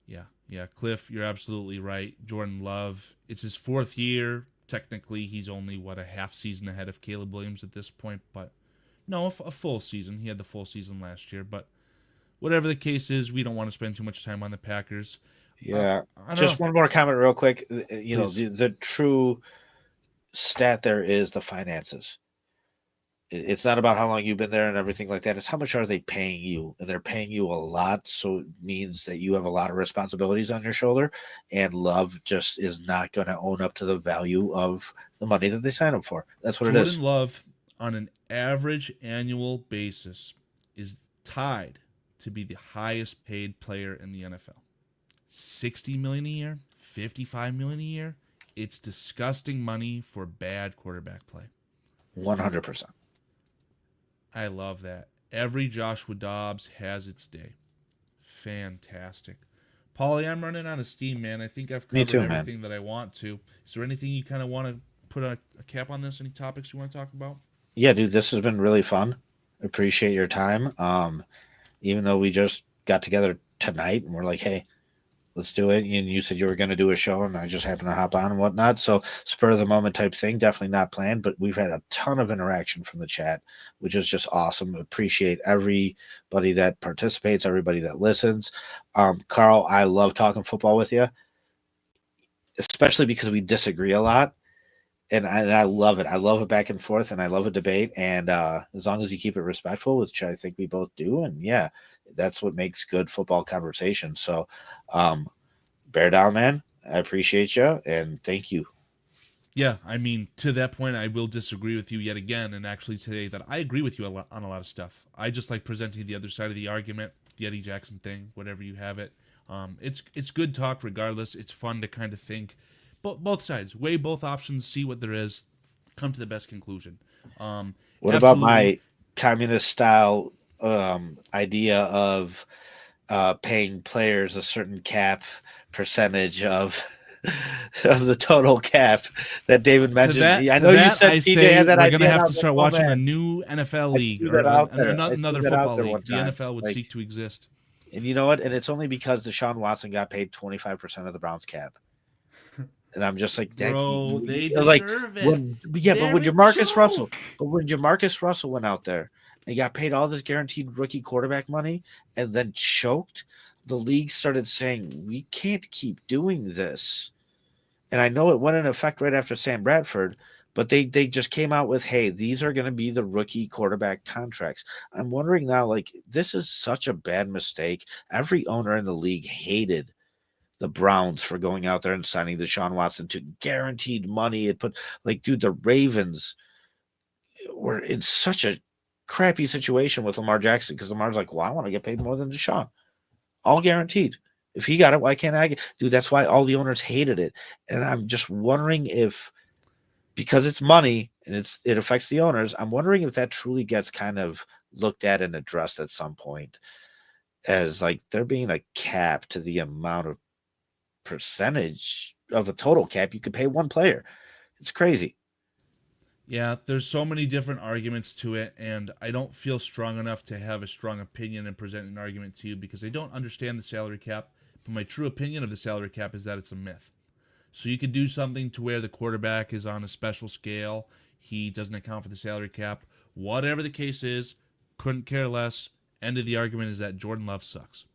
Yeah. Cliff, you're absolutely right. Jordan Love, it's his 4th year. Technically, he's only, a half season ahead of Caleb Williams at this point. But no, a full season. He had the full season last year. But whatever the case is, we don't want to spend too much time on the Packers. Yeah. Just one more comment real quick. The true stat there is the finances. It's not about how long you've been there and everything like that. It's how much are they paying you? And they're paying you a lot. So it means that you have a lot of responsibilities on your shoulder. And Love just is not going to own up to the value of the money that they sign him for. That's what it is. Jordan Love, on an average annual basis, is tied to be the highest paid player in the NFL. $60 million a year, $55 million a year. It's disgusting money for bad quarterback play. 100%. I love that. Every Joshua Dobbs has its day. Fantastic. Paulie, I'm running out of steam, man. I think I've covered everything that I want to. Is there anything you kind of want to put a cap on this? Any topics you want to talk about? Yeah, dude, this has been really fun. Appreciate your time. Even though we just got together tonight and we're like, hey, let's do it. And you said you were going to do a show and I just happened to hop on and whatnot. So spur of the moment type thing, definitely not planned, but we've had a ton of interaction from the chat, which is just awesome. Appreciate everybody that participates, everybody that listens. Carl, I love talking football with you, especially because we disagree a lot. And I love it. I love it back and forth, and I love a debate. And as long as you keep it respectful, which I think we both do, and yeah, that's what makes good football conversation. So, bear down, man. I appreciate you, and thank you. Yeah, I mean, to that point, I will disagree with you yet again, and actually today that I agree with you on a lot of stuff. I just like presenting the other side of the argument, the Eddie Jackson thing, whatever you have it. It's good talk regardless. It's fun to kind of think, but both sides, weigh both options, see what there is, come to the best conclusion. What about Absolutely. my communist style idea of paying players a certain cap percentage of of the total cap that David mentioned? I To know you that, said I TJ say had that we're gonna idea, and have I to was like, start "Oh watching a man, new NFL I league threw or that out there. I threw another that out football there one league. The time." NFL would Like, seek to exist. and you know what? And it's only because Deshaun Watson got paid 25% of the Browns cap. And I'm just like that. Bro, they Like deserve it. when, yeah, but They're when a Jamarcus Russell, joke. went out there and got paid all this guaranteed rookie quarterback money and then choked, the league started saying we can't keep doing this. And I know it went in effect right after Sam Bradford, but they just came out with, hey, these are going to be the rookie quarterback contracts. I'm wondering now, like, this is such a bad mistake. Every owner in the league hated the Browns for going out there and signing Deshaun Watson to guaranteed money. It put, like, dude, the Ravens were in such a crappy situation with Lamar Jackson because Lamar's like, well, I want to get paid more than Deshaun, all guaranteed. If he got it, why can't I get? Dude, that's why all the owners hated it. And I'm just wondering if, because it's money and it affects the owners, I'm wondering if that truly gets kind of looked at and addressed at some point as like there being a cap to the amount of percentage of a total cap you could pay one player. It's crazy. Yeah, there's so many different arguments to it, and I don't feel strong enough to have a strong opinion and present an argument to you because I don't understand the salary cap. But my true opinion of the salary cap is that it's a myth. So you could do something to where the quarterback is on a special scale. He doesn't account for the salary cap. Whatever the case is, couldn't care less. End of the argument is that Jordan Love sucks.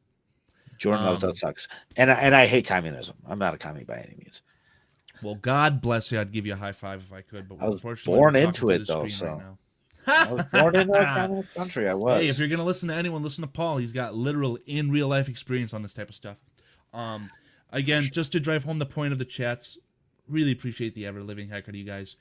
Jordan Love, that Um, sucks. And I hate communism. I'm not a commie by any means. well, God bless you. I'd give you a high five if I could, but I was unfortunately, we're born talking into through it the though, screen right so now. I was born into a communist country. I Hey, if was. you're gonna listen to anyone, listen to Paul. He's got literal in real life experience on this type of stuff. Um, again, just to drive home the point of the chats, really appreciate the ever living heck out of you guys.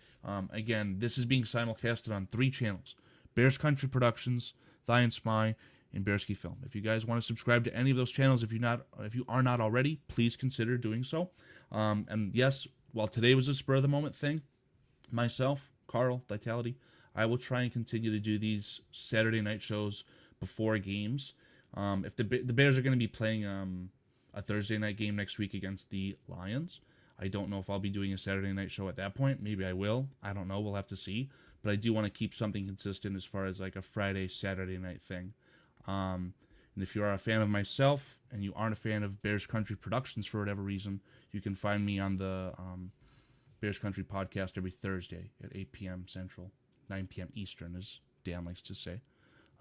Again, this is being simulcasted on 3 channels: Bears Country Productions, Thy and Spy, and Bearskifilm. If you guys want to subscribe to any of those channels, if you are not already, please consider doing so. And yes, while today was a spur of the moment thing, myself, Carl, Vitality, I will try and continue to do these Saturday night shows before games. If the Bears are going to be playing a Thursday night game next week against the Lions, I don't know if I'll be doing a Saturday night show at that point. Maybe I will. I don't know. We'll have to see. But I do want to keep something consistent as far as like a Friday, Saturday night thing. And if you are a fan of myself and you aren't a fan of Bears Country Productions for whatever reason, you can find me on the Bears Country podcast every Thursday at 8 p.m. Central, 9 p.m. Eastern, as Dan likes to say.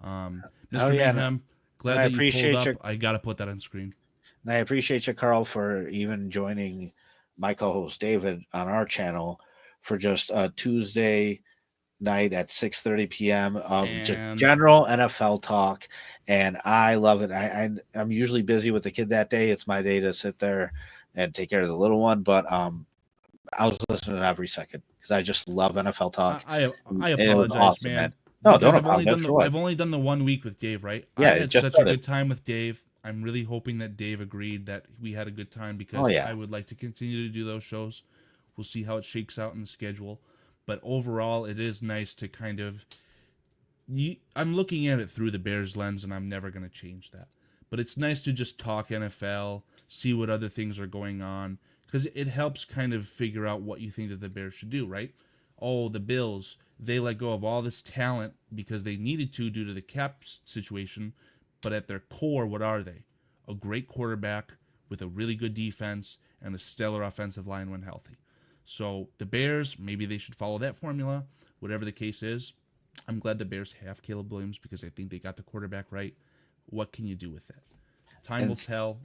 Oh Mr. yeah, Mayhem, and glad I that you pulled appreciate up. you. I got to put that on screen. And I appreciate you, Carl, for even joining my co-host David on our channel for just a Tuesday night at 6:30 p.m. Just And general NFL talk, and I love it. I'm usually busy with the kid that day. It's my day to sit there and take care of the little one, but I was listening every second because I just love NFL talk. I And it was apologize, awesome, man, man. No, because don't apologize for what. I've only done the 1 week with Dave, right? I Yeah, it had just such a started. good time with Dave. I'm really hoping that Dave agreed that we had a good time Oh because yeah, I would like to continue to do those shows. We'll see how it shakes out in the schedule, but overall, it is nice to kind of. I'm looking at it through the Bears lens, and I'm never going to change that. But it's nice to just talk NFL, see what other things are going on, because it helps kind of figure out what you think that the Bears should do, right? Oh, the Bills, they let go of all this talent because they needed to due to the cap situation, but at their core, what are they? A great quarterback with a really good defense and a stellar offensive line when healthy. So the Bears, maybe they should follow that formula, whatever the case is. I'm glad the Bears have Caleb Williams because I think they got the quarterback right. What can you do with it? Time will and tell.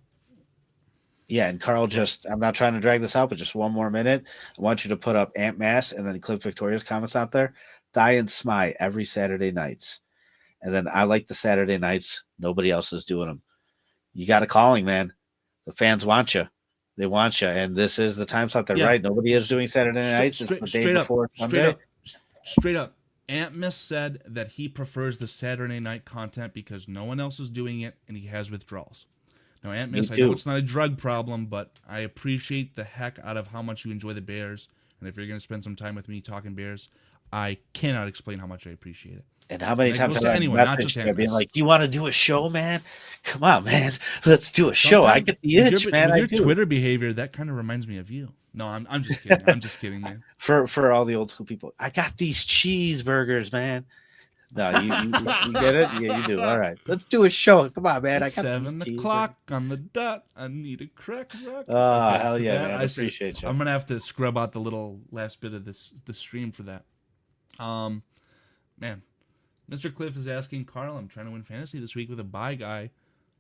yeah, and Carl, Go ahead. just I'm not trying to drag this out, but just one more minute. I want you to put up Aunt Mass and then clip Victoria's comments out there. Thigh and Smy every Saturday nights. And then I like the Saturday nights. Nobody else is doing them. You got a calling, man. The fans want you. They want you. And this is the time slot. They're Yeah, right. Nobody is doing Saturday nights. It's the day straight up, before straight Sunday. up, straight up. Ant Miss said that he prefers the Saturday night content because no one else is doing it and he has withdrawals. Now, Aunt Me Miss, I know too. it's not a drug problem, but I appreciate the heck out of how much you enjoy the Bears. And if you're going to spend some time with me talking Bears, I cannot explain how much I appreciate it. And how many And that times goes have to I anyone, not messaged just you Aunt being Miss. like, "Do you want to do a show, man? Come on, man, let's do a show." I Sometimes get the with itch, man. with I your do. Twitter behavior, that kind of reminds me of you. No, I'm just kidding. I'm just kidding, man. For all the old school people, I got these cheeseburgers, man. No, you get it? Yeah, you do. All right, let's do a show. Come on, man. It's I got these 7 o'clock cheeseburgers. on the dot. I need a crack rock. Oh, Okay, hell to yeah, that man. I should. Appreciate you. I'm gonna have to scrub out the little last bit of the stream for that. Man, Mr. Cliff is asking Carl. I'm trying to win fantasy this week with a bye guy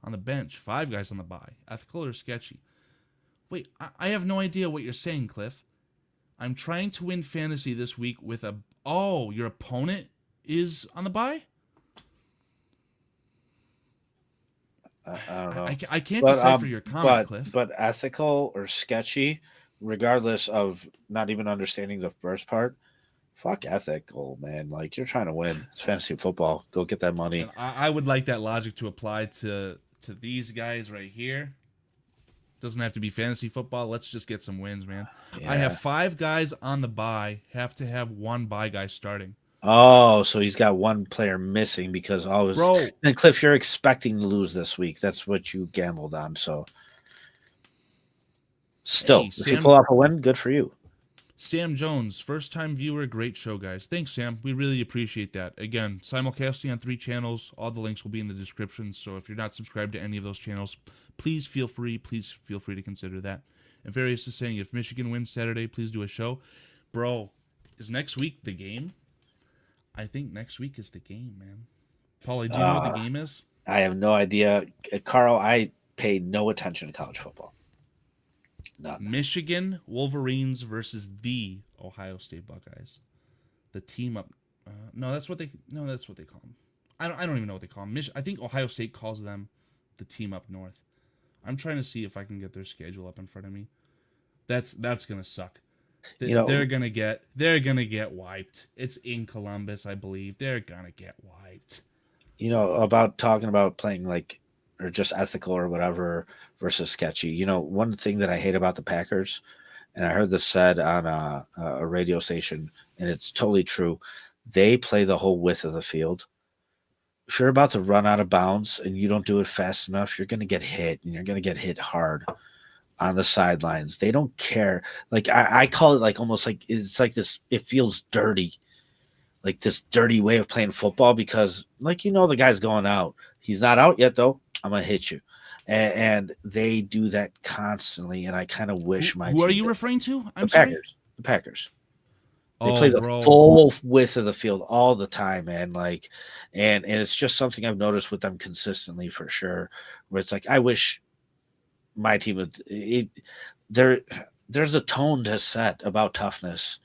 on the bench. 5 guys on the bye. Ethical or sketchy? Wait, I have no idea what you're saying, Cliff. I'm trying to win fantasy this week with a. Oh, your opponent is on the bye? I don't know. I can't But decipher your comment, Cliff. but ethical or sketchy, regardless of not even understanding the first part. Fuck ethical, man. Like, you're trying to win. It's fantasy football. Go get that money. And I would like that logic to apply to these guys right here. Doesn't have to be fantasy football. Let's just get some wins, man. Yeah. I have 5 guys on the bye. Have to have 1 bye guy starting. Oh, so he's got one player missing because all his. Bro. And Cliff, you're expecting to lose this week. That's what you gambled on. So still, Hey, if you Sam- pull off a win, good for you. Sam Jones, first time viewer, great show, guys. Thanks, Sam. We really appreciate that. Again, simulcasting on 3 channels. All the links will be in the description. So if you're not subscribed to any of those channels, please feel free to consider that. And Various is saying, if Michigan wins Saturday, please do a show. Bro, is next week the game? I think next week is the game, man. Paulie, do you know what the game is? I have no idea. Carl, I pay no attention to college football. None. Michigan Wolverines versus the Ohio State Buckeyes. The team up. That's what they call them. I don't even know what they call them. I think Ohio State calls them the team up north. I'm trying to see if I can get their schedule up in front of me. That's gonna suck. They're gonna get wiped. It's in Columbus, I believe. They're gonna get wiped. About talking about playing like, or just ethical or whatever versus sketchy. One thing that I hate about the Packers, and I heard this said on a radio station, and it's totally true. They play the whole width of the field. If you're about to run out of bounds and you don't do it fast enough, you're going to get hit, and you're going to get hit hard on the sidelines. They don't care. Like, I call it like almost like it's like this. It feels dirty, like this dirty way of playing football because, like, the guy's going out. He's not out yet, though. I'm going to hit you. And they do that constantly, and I kind of wish my Who are team you did. referring to? The Packers. They Oh, play the bro. full width of the field all the time, man. Like, and it's just something I've noticed with them consistently for sure. Where it's like, I wish my team would. There's a tone to set about toughness,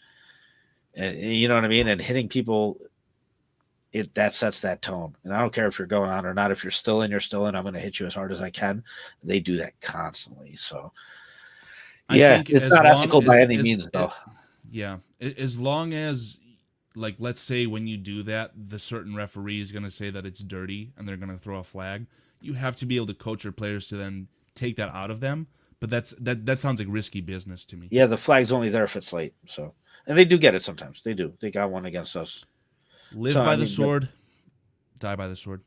and you know what I mean. And hitting people, that sets that tone. And I don't care if you're going on or not. If you're still in, you're still in. I'm going to hit you as hard as I can. They do that constantly. So, yeah, it's not ethical by any means, though. Yeah, as long as, like, let's say when you do that, the certain referee is going to say that it's dirty and they're going to throw a flag. You have to be able to coach your players to then take that out of them. But that sounds like risky business to me. Yeah, the flag's only there if it's late. So, and they do get it sometimes. They do. They got one against us. Live by the sword, die by the sword.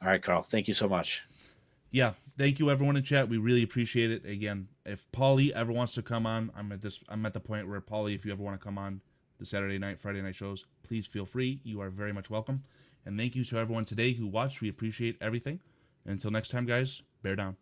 All right, Carl. Thank you so much. Yeah, thank you everyone in chat. We really appreciate it. Again, if Paulie ever wants to come on, I'm at the point where Paulie, if you ever want to come on the Saturday night, Friday night shows, please feel free. You are very much welcome. And thank you to everyone today who watched. We appreciate everything. And until next time, guys, bear down.